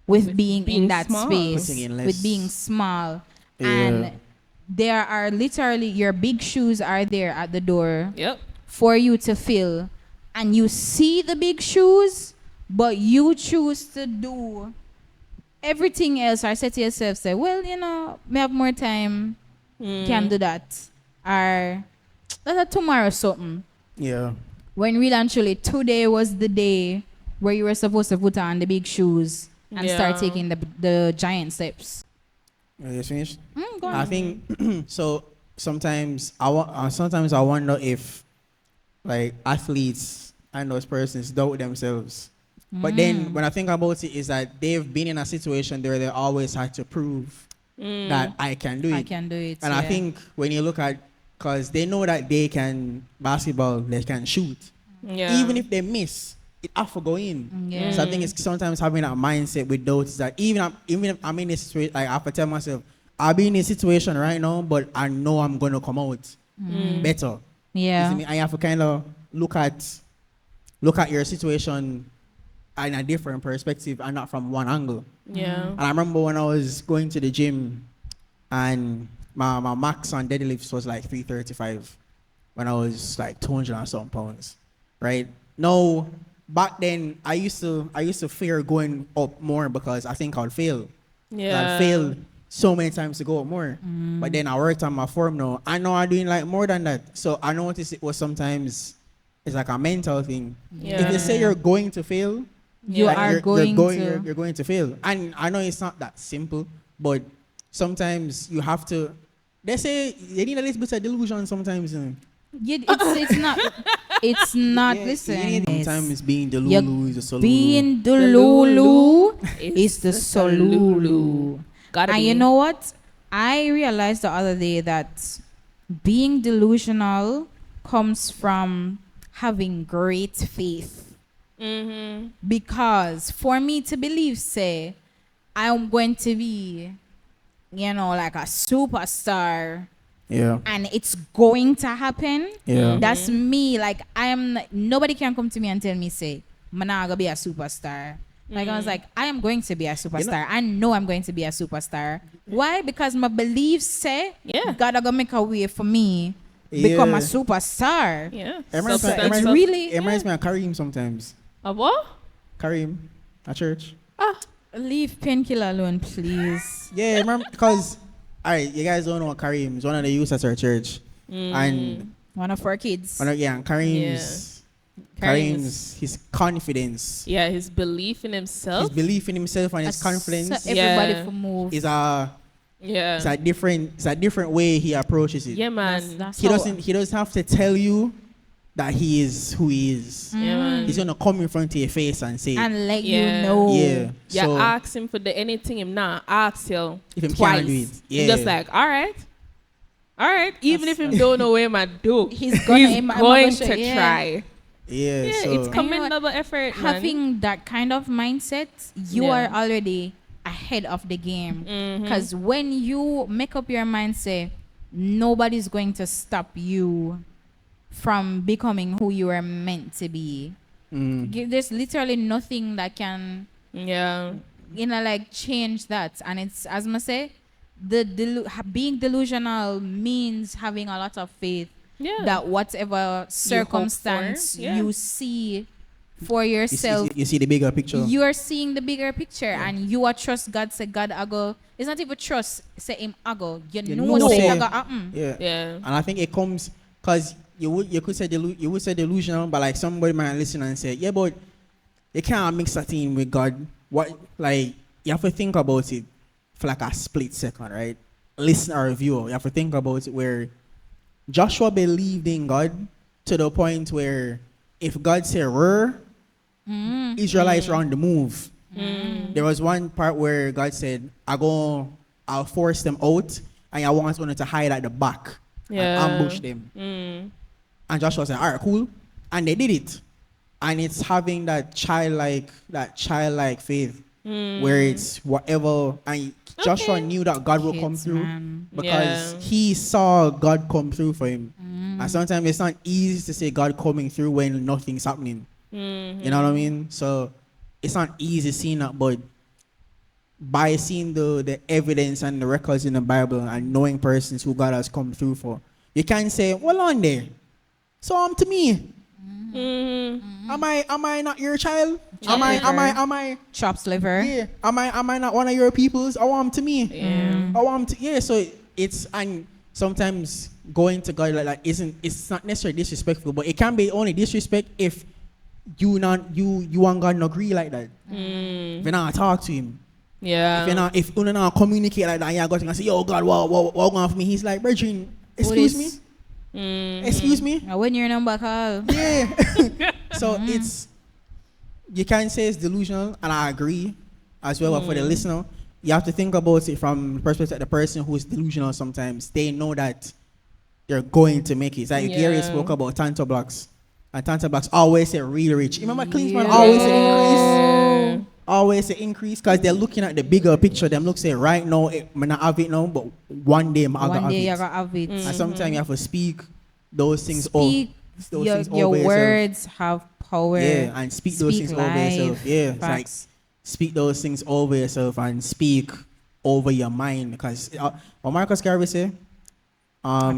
Speaker 1: with being in that
Speaker 3: small.
Speaker 1: space,
Speaker 2: Putting in less.
Speaker 1: with being small.
Speaker 2: Yeah.
Speaker 1: And there are literally, your big shoes are there at the door
Speaker 3: Yep.
Speaker 1: for you to fill. And you see the big shoes, but you choose to do everything else. Or say to yourself, say, well, may have more time, can do that. Or that's tomorrow something.
Speaker 2: Yeah.
Speaker 1: When really and truly, today was the day where you were supposed to put on the big shoes and start taking the giant steps.
Speaker 2: You just finished?
Speaker 1: Go on.
Speaker 2: I think so. Sometimes I wonder if like athletes and those persons doubt themselves. But then when I think about it, is that they've been in a situation where they always had to prove that I can do it.
Speaker 1: I can do it.
Speaker 2: And I think when you look at, because they know that they can basketball, they can shoot.
Speaker 3: Yeah.
Speaker 2: Even if they miss, it have to go in.
Speaker 1: Yeah.
Speaker 2: So I think it's sometimes having that mindset with those is that even if I'm in this situation, like I have to tell myself, I'll be in this situation right now, but I know I'm gonna come out better.
Speaker 1: Yeah.
Speaker 2: You see me? I have to kind of look at your situation in a different perspective and not from one angle.
Speaker 3: Yeah.
Speaker 2: And I remember when I was going to the gym and my max on deadlifts was like 335 when I was like 200 and something pounds. Right? Now, back then I used to fear going up more because I think I'd fail.
Speaker 3: Yeah.
Speaker 2: I'd fail so many times to go up more. But then I worked on my form now. I know I'm doing like more than that. So I noticed it was sometimes it's like a mental thing.
Speaker 3: Yeah.
Speaker 2: If you say you're going to fail,
Speaker 1: You
Speaker 2: like,
Speaker 1: are
Speaker 2: you're
Speaker 1: going
Speaker 2: going to fail. And I know it's not that simple, but sometimes you have to. They say you need a little bit of delusion sometimes.
Speaker 1: It's not. It's not.
Speaker 2: Yeah,
Speaker 1: Listen.
Speaker 2: you need sometimes being the
Speaker 1: You're
Speaker 2: Lulu is the Solulu.
Speaker 1: Being the Lulu is the Solulu.
Speaker 3: Gotta
Speaker 1: And
Speaker 3: be.
Speaker 1: you know what? I realized the other day that being delusional comes from having great faith. Because for me to believe, say, I'm going to be, like a superstar
Speaker 2: Yeah.
Speaker 1: and it's going to happen.
Speaker 2: Yeah.
Speaker 1: That's me. Like, nobody can come to me and tell me, say, I'm not gonna be a superstar. Like, I was like, I am going to be a superstar. I know I'm going to be a superstar. Why? Because my beliefs say, God are gonna make a way for me become a superstar.
Speaker 3: Yeah.
Speaker 1: Really?
Speaker 2: It reminds me of Kareem sometimes.
Speaker 3: Of what?
Speaker 2: Kareem at church.
Speaker 1: Leave painkiller alone, please.
Speaker 2: Yeah, remember because alright, you guys don't know Kareem is one of the youths at our church. And
Speaker 1: One of our kids.
Speaker 2: Kareem's his confidence.
Speaker 3: Yeah, his belief in himself.
Speaker 2: His belief in himself and his confidence
Speaker 1: So everybody for move.
Speaker 2: is a
Speaker 3: Yeah.
Speaker 2: it's a different way he approaches it.
Speaker 3: Yeah, man.
Speaker 1: That's
Speaker 2: He
Speaker 1: how-
Speaker 2: doesn't have to tell you that he is who he is.
Speaker 3: Yeah, man.
Speaker 2: He's gonna come in front of your face and say,
Speaker 1: and let
Speaker 3: Yeah.
Speaker 1: you know.
Speaker 2: yeah.
Speaker 3: Yeah,
Speaker 2: So
Speaker 3: ask him for the anything him not ask you
Speaker 2: if him
Speaker 3: twice.
Speaker 2: can't do it,
Speaker 3: He just like, all right. Even if him don't know where my do,
Speaker 1: He's gonna
Speaker 3: going to try.
Speaker 2: yeah.
Speaker 3: Yeah,
Speaker 2: So
Speaker 3: it's commendable effort, man.
Speaker 1: Having that kind of mindset, you
Speaker 3: Yeah.
Speaker 1: are already ahead of the game.
Speaker 3: Mhm.
Speaker 1: Because when you make up your mind, say nobody's going to stop you from becoming who you are meant to be. There's literally nothing that can,
Speaker 3: Yeah.
Speaker 1: like change that. And it's, as I say, being delusional means having a lot of faith
Speaker 3: Yeah.
Speaker 1: that whatever circumstance
Speaker 3: yeah.
Speaker 1: you see for
Speaker 2: you
Speaker 1: yourself,
Speaker 2: see the bigger picture.
Speaker 1: you are seeing the bigger picture, and you are trust God. Say God, I go. It's not even trust. Say him, I go. You know,
Speaker 2: know
Speaker 1: say
Speaker 2: say-
Speaker 1: I go happen.
Speaker 2: Yeah.
Speaker 3: Yeah.
Speaker 2: And I think it comes because you would say delusional, but like somebody might listen and say, yeah, but you can't mix that in with God. What, like, you have to think about it for like a split second, right? Listen or viewer, you have to think about it where Joshua believed in God to the point where if God said "rur," Israelites were on the move. There was one part where God said, I'll force them out, and I want someone to hide at the back
Speaker 3: Yeah.
Speaker 2: and ambush them. And Joshua said, all right, cool. And they did it. And it's having that childlike faith where it's whatever. And Joshua knew that God will come
Speaker 1: Kids,
Speaker 2: through
Speaker 1: man.
Speaker 2: because
Speaker 3: Yeah.
Speaker 2: he saw God come through for him. And sometimes it's not easy to say God coming through when nothing's happening. You know what I mean? So it's not easy seeing that, but by seeing the evidence and the records in the Bible and knowing persons who God has come through for, you can say, well, on there. So to me, am I not your child? Am I
Speaker 1: Chops liver.
Speaker 2: yeah? Am I not one of your peoples? I want to me.
Speaker 3: Yeah.
Speaker 2: I want to, yeah. So it's, and sometimes going to God like that it's not necessarily disrespectful, but it can be only disrespect if you and God not agree like that. If you not talk to him.
Speaker 3: Yeah.
Speaker 2: If you not communicate like that, and you got to say, yo God, what going on for me? He's like, brethren, excuse me. Excuse me.
Speaker 1: When your number call.
Speaker 2: Yeah. So it's, you can say it's delusional, and I agree as well. But for the listener, you have to think about it from the perspective of the person who is delusional. Sometimes they know that they're going to make it. It's like Gary spoke about Tanto Blocks, and Tanto Blocks always say really rich. Remember Klinsman always say increase. Always say increase because they're looking at the bigger picture. Them look say right now, I not have it now, but one day I'm gonna
Speaker 1: One
Speaker 2: have
Speaker 1: day
Speaker 2: it.
Speaker 1: you're gonna have it.
Speaker 2: And sometimes you have to speak those things
Speaker 1: Speak.
Speaker 2: those
Speaker 1: Your
Speaker 2: things over yourself.
Speaker 1: words have power.
Speaker 2: Yeah, and speak those things over yourself. Yeah, it's like
Speaker 1: Facts.
Speaker 2: speak those things over yourself and speak over your mind. Because what Marcus Garvey say,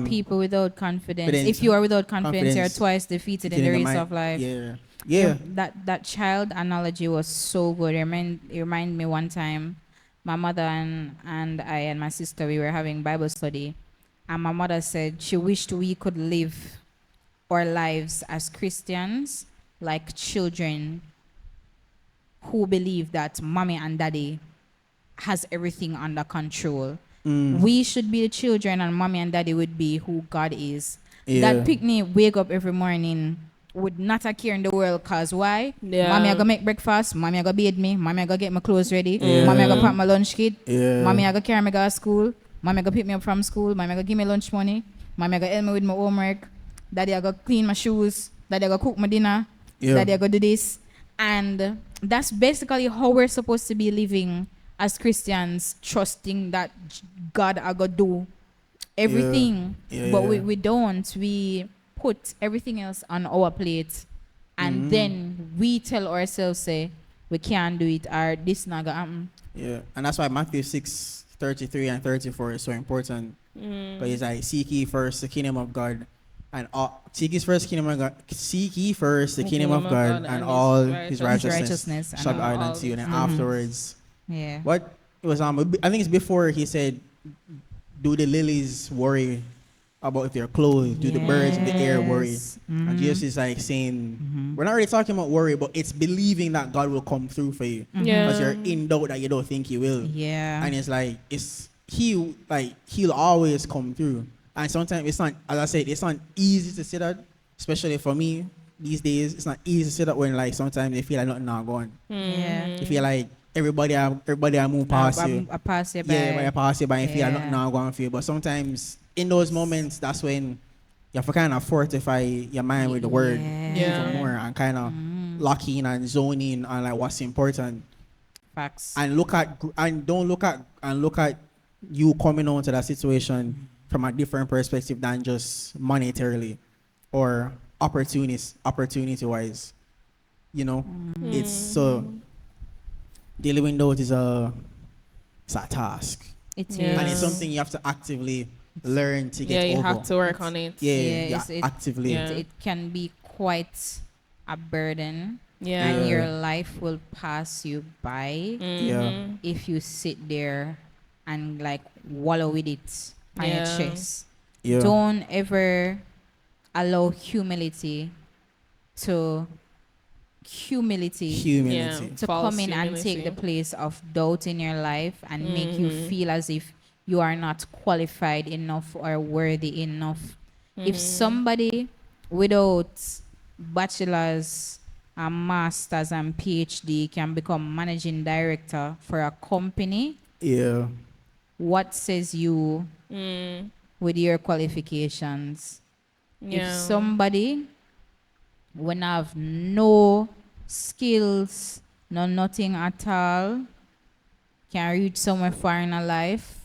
Speaker 1: People without confidence.
Speaker 2: confidence.
Speaker 1: If you are without confidence, you're
Speaker 2: Confidence.
Speaker 1: twiise defeated in the race of life.
Speaker 2: Yeah, yeah.
Speaker 1: That child analogy was so good. It remind me one time, my mother and I and my sister, we were having Bible study, and my mother said she wished we could live our lives as Christians like children who believe that mommy and daddy has everything under control. We should be the children, and mommy and daddy would be who God is.
Speaker 2: Yeah.
Speaker 1: That picnic wake up every morning would not a care in the world, cause why?
Speaker 3: Yeah.
Speaker 1: Mommy I go make breakfast, mommy I go bathe me, mommy I go get my clothes ready,
Speaker 2: Yeah.
Speaker 1: mommy I go pack my lunch kit,
Speaker 2: Yeah.
Speaker 1: mommy I go carry me go to school, mommy I go pick me up from school, mommy I go give me lunch money, mommy I go help me with my homework, daddy I go clean my shoes, daddy I go cook my dinner,
Speaker 2: Yeah.
Speaker 1: daddy I go do this. And that's basically how we're supposed to be living as Christians, trusting that God I go do everything.
Speaker 2: Yeah,
Speaker 1: But
Speaker 2: yeah.
Speaker 1: we don't. We put everything else on our plate, and then we tell ourselves, say, we can't do it, or this not gonna happen.
Speaker 2: Yeah, and that's why Matthew 6:33 and 34 is so important. Because it's like, seek ye first the kingdom of God, and seek ye first the kingdom of God. Seek ye first the kingdom of God, and all his righteousness
Speaker 1: righteousness and
Speaker 2: shall be
Speaker 1: all
Speaker 2: added unto you. And then afterwards,
Speaker 1: Yeah.
Speaker 2: What it was I think it's before he said, "Do the lilies worry about if they're clothed? Do the birds of the air worry?"
Speaker 1: Yes.
Speaker 2: And Jesus is like saying, we're not really talking about worry, but it's believing that God will come through for you
Speaker 3: Yeah.
Speaker 2: because you're in doubt that you don't think He will.
Speaker 1: Yeah.
Speaker 2: And it's like He'll always come through. And sometimes it's not, as I said, it's not easy to say that, especially for me these days. It's not easy to say that when like sometimes you feel like nothing not going.
Speaker 1: Yeah.
Speaker 2: You feel like everybody I move past you.
Speaker 1: I pass you by.
Speaker 2: Yeah, when you pass you by and feel like
Speaker 1: Yeah.
Speaker 2: nothing not going for you. But sometimes in those moments, that's when you have to kind of fortify your mind with the word
Speaker 3: Yeah.
Speaker 2: even more and kind of lock in and zone in on like what's important.
Speaker 1: Facts.
Speaker 2: And look at you coming on to that situation from a different perspective than just monetarily or opportunity wise. You know, it's so dealing with those is it's a task,
Speaker 1: It is.
Speaker 3: Yeah.
Speaker 2: and it's something you have to actively learn to
Speaker 3: Yeah,
Speaker 2: get
Speaker 3: you
Speaker 2: over.
Speaker 3: have to work on it.
Speaker 2: Yeah,
Speaker 1: it's-
Speaker 2: actively.
Speaker 3: Yeah.
Speaker 1: It can be quite a burden,
Speaker 3: Yeah.
Speaker 1: and
Speaker 2: Yeah.
Speaker 1: your life will pass you by
Speaker 2: Yeah.
Speaker 1: if you sit there and like wallow with it on your
Speaker 3: Yeah.
Speaker 1: chest.
Speaker 2: Yeah.
Speaker 1: Don't ever allow humility to
Speaker 2: Humility.
Speaker 1: to
Speaker 3: False
Speaker 1: come in and
Speaker 3: humility.
Speaker 1: take the place of doubt in your life and make you feel as if you are not qualified enough or worthy enough. If somebody without bachelor's and master's and PhD can become managing director for a company,
Speaker 2: Yeah.
Speaker 1: what says you with your qualifications? If
Speaker 3: Yeah.
Speaker 1: somebody when have no skills, no nothing at all, can reach somewhere far in a life,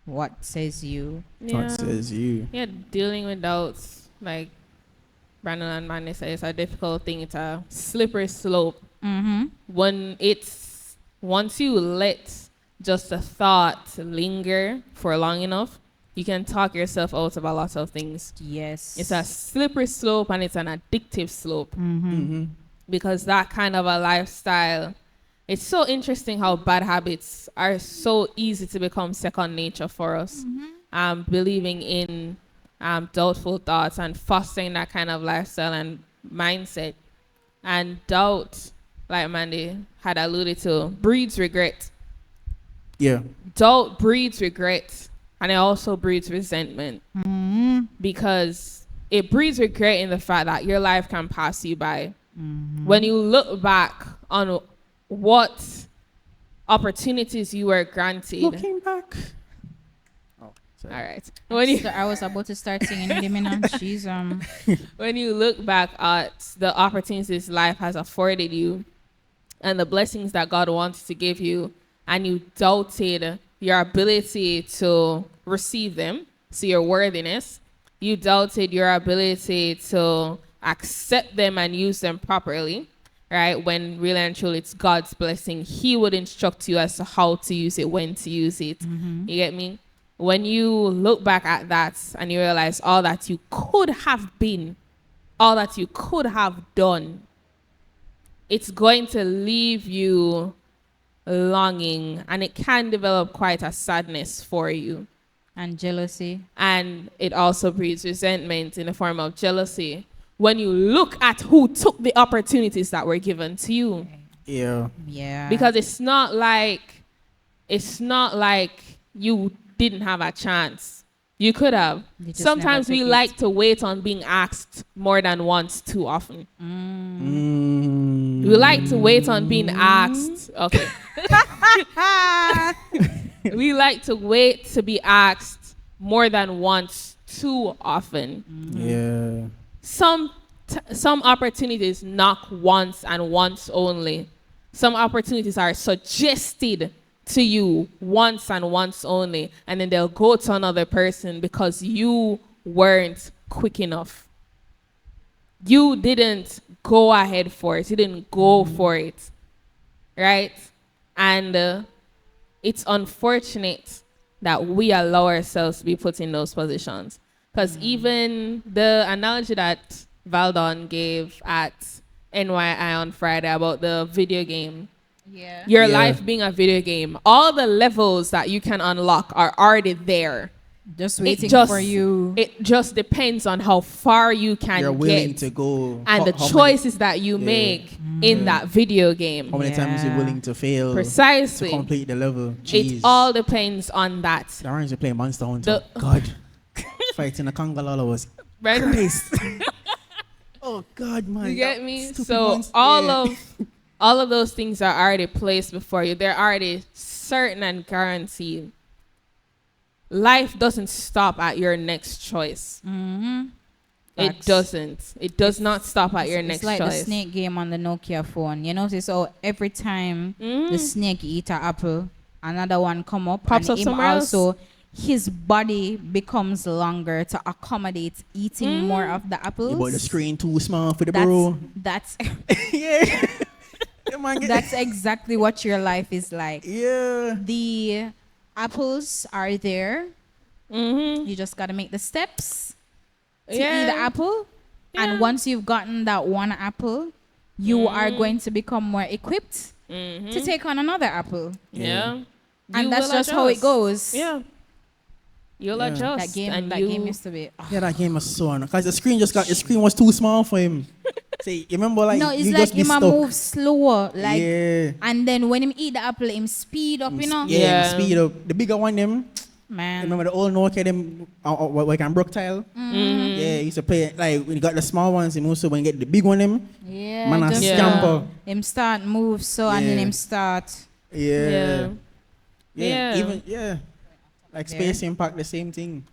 Speaker 1: what says you?
Speaker 3: Yeah.
Speaker 2: What says you?
Speaker 3: Yeah, dealing with doubts, like Brandon and Mandy said, it's a difficult thing. It's a slippery slope. Once you let just a thought linger for long enough, you can talk yourself out of a lot of things.
Speaker 1: Yes.
Speaker 3: It's a slippery slope and it's an addictive slope
Speaker 2: Mm-hmm.
Speaker 3: because that kind of a lifestyle, it's so interesting how bad habits are so easy to become second nature for us. Believing in doubtful thoughts and fostering that kind of lifestyle and mindset. And doubt, like Mandy had alluded to, breeds regret.
Speaker 2: Yeah.
Speaker 3: Doubt breeds regret, and it also breeds resentment because it breeds regret in the fact that your life can pass you by. When you look back on what opportunities you were granted.
Speaker 2: Looking back. Oh, sorry.
Speaker 3: All right. When you
Speaker 1: I was about to start singing Limina. She's
Speaker 3: when you look back at the opportunities life has afforded you and the blessings that God wanted to give you, and you doubted your ability to receive them, so your worthiness, you doubted your ability to accept them and use them properly, right? When really and truly it's God's blessing. He would instruct you as to how to use it, when to use it. You get me? When you look back at that and you realize all that you could have been, all that you could have done, it's going to leave you longing, and it can develop quite a sadness for you.
Speaker 1: and jealousy.
Speaker 3: And it also breeds resentment in the form of jealousy when you look at who took the opportunities that were given to you.
Speaker 2: Yeah.
Speaker 1: Yeah.
Speaker 3: Because it's not like you didn't have a chance. You could have.
Speaker 1: You just
Speaker 3: Sometimes
Speaker 1: never
Speaker 3: we
Speaker 1: took it.
Speaker 3: like to wait on being asked more than once too often. We like to wait on being asked. Okay. We like to wait to be asked more than once too often.
Speaker 2: Yeah.
Speaker 3: Some opportunities knock once and once only. Some opportunities are suggested to you once and once only, and then they'll go to another person because you weren't quick enough. You didn't go ahead for it. You didn't go for it, right? And it's unfortunate that we allow ourselves to be put in those positions. Because even the analogy that Valdon gave at NYI on Friday about the video game,
Speaker 1: Yeah.
Speaker 3: Your
Speaker 2: Yeah.
Speaker 3: life being a video game. All the levels that you can unlock are already there.
Speaker 1: Just waiting
Speaker 3: just-
Speaker 1: for you.
Speaker 3: It just depends on how far you can
Speaker 2: You're willing
Speaker 3: get
Speaker 2: to go.
Speaker 3: and the
Speaker 2: how
Speaker 3: choices that you
Speaker 2: Yeah.
Speaker 3: make in that video game.
Speaker 2: How many times you're
Speaker 1: Yeah.
Speaker 2: willing to fail to
Speaker 3: Precisely.
Speaker 2: complete the level? Jeez.
Speaker 3: It all depends on that.
Speaker 2: The orange play Monster Hunter.
Speaker 3: The-
Speaker 2: God. Fighting a Kangalala was
Speaker 3: Right?
Speaker 2: Christ. Oh God, man.
Speaker 3: You get me?
Speaker 2: Stupid
Speaker 3: So
Speaker 2: monster.
Speaker 3: all of those things are already placed before you. They're already certain and guaranteed. Life doesn't stop at your next choice.
Speaker 1: Mm-hmm.
Speaker 3: It
Speaker 1: Facts.
Speaker 3: doesn't. It does not stop at your
Speaker 1: It's
Speaker 3: next
Speaker 1: like
Speaker 3: choice.
Speaker 1: the snake game on the Nokia phone. You notice how every time the snake eat an apple, another one come up,
Speaker 3: Pops
Speaker 1: and
Speaker 3: up
Speaker 1: him
Speaker 3: somewhere else.
Speaker 1: also his body becomes longer to accommodate eating more of the apples.
Speaker 2: Yeah, but the screen too small for the
Speaker 1: that's
Speaker 2: bro.
Speaker 1: that's
Speaker 2: Yeah. Yeah, man, get-
Speaker 1: that's exactly what your life is like.
Speaker 2: yeah.
Speaker 1: The apples are there.
Speaker 3: Mm-hmm.
Speaker 1: You just gotta make the steps to eat
Speaker 3: Yeah.
Speaker 1: the apple.
Speaker 3: Yeah.
Speaker 1: And once you've gotten that one apple, you are going to become more equipped to take on another apple.
Speaker 3: Yeah. You
Speaker 1: And that's
Speaker 3: will
Speaker 1: just how it
Speaker 3: adjust.
Speaker 1: goes.
Speaker 3: Yeah. You'll
Speaker 2: Yeah.
Speaker 3: adjust.
Speaker 1: That game used to be.
Speaker 2: Yeah, that game was so on. Because the screen was too small for him. See, you remember like
Speaker 1: no, it's
Speaker 2: you
Speaker 1: like
Speaker 2: just be
Speaker 1: him a
Speaker 2: stuck.
Speaker 1: move slower. Like
Speaker 2: yeah.
Speaker 1: and then when him eat the apple, him speed up, you know?
Speaker 2: Yeah,
Speaker 3: Yeah.
Speaker 2: speed up. The bigger one them.
Speaker 1: Man.
Speaker 2: Remember the old Nokia them what can broke tile?
Speaker 3: Mm-hmm.
Speaker 2: Yeah, he used to play it like when you got the small ones, he moves so when you get the big one them.
Speaker 1: Yeah.
Speaker 2: Man, a
Speaker 1: just,
Speaker 3: Yeah.
Speaker 2: scamper.
Speaker 1: Him start move so and then
Speaker 2: Yeah.
Speaker 1: him start.
Speaker 2: Yeah.
Speaker 3: Yeah.
Speaker 2: Yeah.
Speaker 3: Yeah.
Speaker 2: Even like Space Impact, the same thing.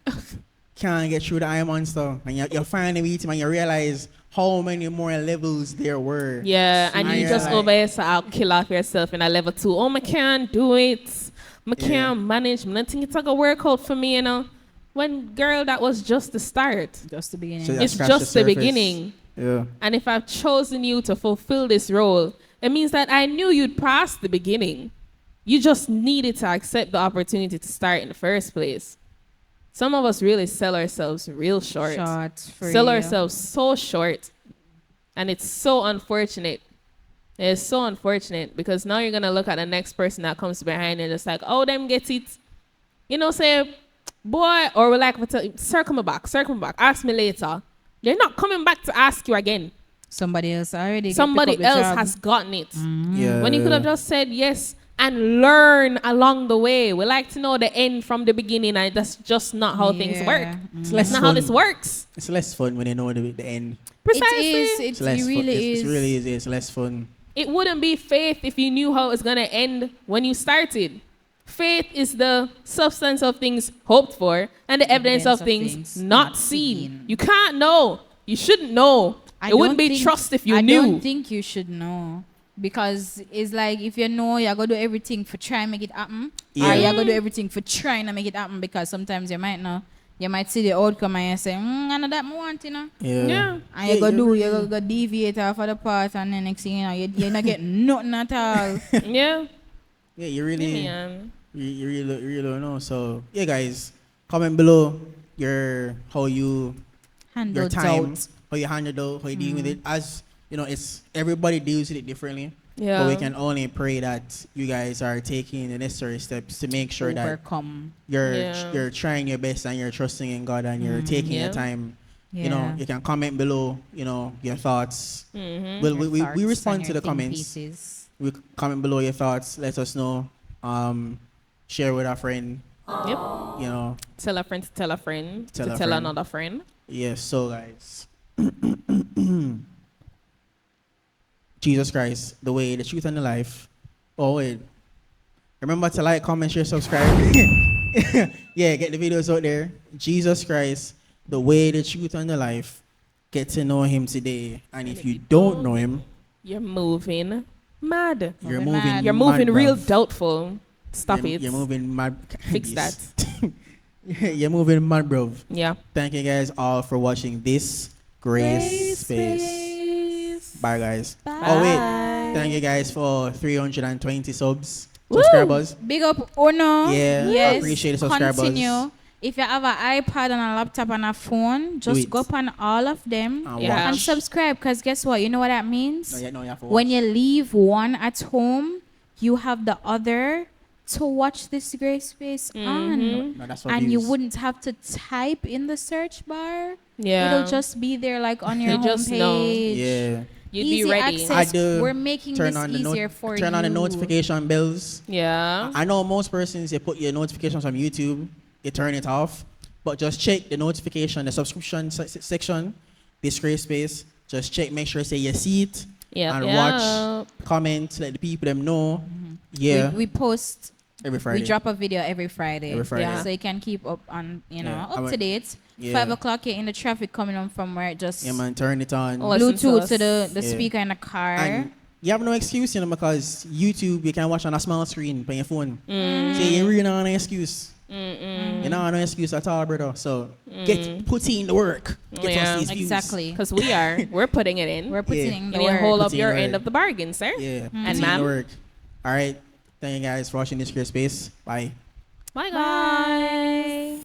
Speaker 2: Can't get through the Iron Monster, and you finally meet him, and you realize how many more levels there were.
Speaker 3: Yeah, and you
Speaker 2: Yeah.
Speaker 3: just over here so I'll kill off yourself in a level 2. Oh, I can't do it. I
Speaker 2: Yeah.
Speaker 3: can't manage. I think it's like a workout for me, you know. When, girl, that was just the start.
Speaker 1: Just the beginning.
Speaker 2: So that
Speaker 3: It's
Speaker 2: scratched
Speaker 3: just the
Speaker 2: surface.
Speaker 3: beginning.
Speaker 2: Yeah.
Speaker 3: And if I've chosen you to fulfill this role, it means that I knew you'd pass the beginning. You just needed to accept the opportunity to start in the first place. Some of us really sell ourselves real short.
Speaker 1: for
Speaker 3: Sell
Speaker 1: real.
Speaker 3: ourselves so short. And it's so unfortunate. It's so unfortunate because now you're going to look at the next person that comes behind and it's like, oh, them get it. You know, say, boy, or we're like, circle me back, ask me later. They're not coming back to ask you again.
Speaker 1: Somebody else already.
Speaker 3: Somebody
Speaker 1: pick up the
Speaker 3: else
Speaker 1: job.
Speaker 3: has gotten it.
Speaker 2: Yeah.
Speaker 3: When you could have just said yes and learn along the way. We like to know the end from the beginning, and that's just not how things
Speaker 1: Yeah.
Speaker 3: work.
Speaker 2: It's
Speaker 3: That's
Speaker 2: less
Speaker 3: not
Speaker 2: fun.
Speaker 3: how this works.
Speaker 2: It's less fun when you know the end.
Speaker 3: Precisely.
Speaker 1: It is.
Speaker 2: It's
Speaker 1: It
Speaker 2: less fun.
Speaker 1: really
Speaker 2: It's
Speaker 1: is.
Speaker 2: really is. It's less fun.
Speaker 3: It wouldn't be faith if you knew how it was going to end when you started. Faith is the substance of things hoped for and the evidence of things not seen. You can't know. You shouldn't know.
Speaker 1: I
Speaker 3: It wouldn't
Speaker 1: don't
Speaker 3: be
Speaker 1: think-
Speaker 3: trust if you
Speaker 1: I
Speaker 3: knew.
Speaker 1: don't think you should know. Because it's like if you know you're gonna do everything for try and make it happen.
Speaker 2: Yeah.
Speaker 1: Or you're gonna do everything for trying to make it happen because sometimes you might know. You might see the outcome and you say, I know that I want, you know.
Speaker 2: Yeah.
Speaker 3: Yeah.
Speaker 1: And you go deviate off of the path and then next thing you know, you're not getting nothing at all.
Speaker 3: Yeah.
Speaker 2: Yeah, you really,
Speaker 3: Man.
Speaker 2: you really don't know. So yeah, guys, comment below how you
Speaker 1: Handle
Speaker 2: your time,
Speaker 1: doubt.
Speaker 2: how you handle it, how you deal with it. As you know, it's everybody deals with it differently.
Speaker 3: Yeah.
Speaker 2: But we can only pray that you guys are taking the necessary steps to make sure that
Speaker 1: Overcome.
Speaker 3: Yeah.
Speaker 2: you're trying your best and you're trusting in God and you're taking
Speaker 3: Yeah.
Speaker 2: your time.
Speaker 1: Yeah.
Speaker 2: You know, you can comment below, your thoughts.
Speaker 3: Mm-hmm.
Speaker 2: Well,
Speaker 1: Your
Speaker 2: we
Speaker 1: thoughts
Speaker 2: respond
Speaker 1: and
Speaker 2: to
Speaker 1: your
Speaker 2: the comments.
Speaker 1: pieces.
Speaker 2: We comment below your thoughts. Let us know. Share with a friend.
Speaker 3: Yep.
Speaker 2: You know.
Speaker 3: Tell a friend to tell a friend
Speaker 2: Tell
Speaker 3: to
Speaker 2: a
Speaker 3: tell
Speaker 2: friend.
Speaker 3: another friend.
Speaker 2: Yes. So guys, Jesus Christ, the way, the truth, and the life. Oh wait. Remember to like, comment, share, subscribe. Yeah, get the videos out there. Jesus Christ, the way, the truth, and the life. Get to know him today. And if you don't know him,
Speaker 3: You're moving mad.
Speaker 2: you're
Speaker 1: Moving
Speaker 2: moving.
Speaker 1: mad.
Speaker 3: You're moving
Speaker 2: mad,
Speaker 3: real
Speaker 2: bruv.
Speaker 3: doubtful. Stop
Speaker 2: You're-
Speaker 3: it.
Speaker 2: You're moving mad.
Speaker 3: Fix that.
Speaker 2: You're moving mad, bro.
Speaker 3: Yeah.
Speaker 2: Thank you guys all for watching this Grace Space. Bye, guys. Oh, wait. Thank you guys for 320 subscribers.
Speaker 1: Big up Ono.
Speaker 2: Yeah,
Speaker 1: Yes.
Speaker 2: appreciate the subscribers.
Speaker 1: Continue. If you have an iPad and a laptop and a phone, just
Speaker 2: it.
Speaker 1: go up on all of them
Speaker 2: And
Speaker 3: Yeah.
Speaker 1: and
Speaker 2: watch.
Speaker 1: subscribe. Because guess what? You know what that means?
Speaker 2: No, you have to
Speaker 1: When
Speaker 2: watch.
Speaker 1: you leave one at home, you have the other to watch this gray space on.
Speaker 2: No, that's for
Speaker 1: And you
Speaker 2: views.
Speaker 1: wouldn't have to type in the search bar.
Speaker 3: Yeah.
Speaker 1: It'll just be there like on your
Speaker 3: You just know.
Speaker 1: homepage.
Speaker 2: Yeah.
Speaker 3: You'd
Speaker 1: Easy
Speaker 3: be ready.
Speaker 1: access.
Speaker 2: I do
Speaker 1: We're making
Speaker 2: turn
Speaker 1: this
Speaker 2: on the
Speaker 1: easier for you.
Speaker 2: turn on the notification bells.
Speaker 3: Yeah.
Speaker 2: I know most persons, you put your notifications from YouTube, you turn it off, but just check the notification, the subscription section, this gray space. Just check, make sure say you see it,
Speaker 3: Yeah.
Speaker 2: and
Speaker 3: Yeah.
Speaker 2: watch, comment, let the people them know. Yeah,
Speaker 1: We post.
Speaker 2: every Friday.
Speaker 1: We drop a video every Friday.
Speaker 2: Every Friday.
Speaker 3: Yeah.
Speaker 1: So you can keep up on,
Speaker 2: Yeah.
Speaker 1: up to date.
Speaker 2: Yeah.
Speaker 1: 5 o'clock, you're in the traffic coming on from where it just
Speaker 2: Yeah, man, turn it on.
Speaker 3: Listen to
Speaker 1: Bluetooth
Speaker 3: us.
Speaker 1: to the
Speaker 2: Yeah.
Speaker 1: speaker in the car.
Speaker 2: And you have no excuse, because YouTube you can watch on a small screen on your phone. So you really don't have no excuse. You don't have no excuse at all, brother. So put in the work. Get
Speaker 3: Yeah.
Speaker 2: us these views.
Speaker 1: Exactly.
Speaker 3: Because we're putting it in.
Speaker 1: We're putting
Speaker 2: Yeah.
Speaker 1: in
Speaker 3: You
Speaker 1: the
Speaker 3: need to
Speaker 1: work.
Speaker 3: hold up
Speaker 2: Put in
Speaker 3: your
Speaker 2: the
Speaker 3: end
Speaker 2: work.
Speaker 3: of the bargain, sir.
Speaker 2: Yeah,
Speaker 3: And
Speaker 2: put in
Speaker 3: ma'am?
Speaker 2: the work. All right. Thank you guys for watching this great space. Bye.
Speaker 3: Bye, guys.
Speaker 1: Bye.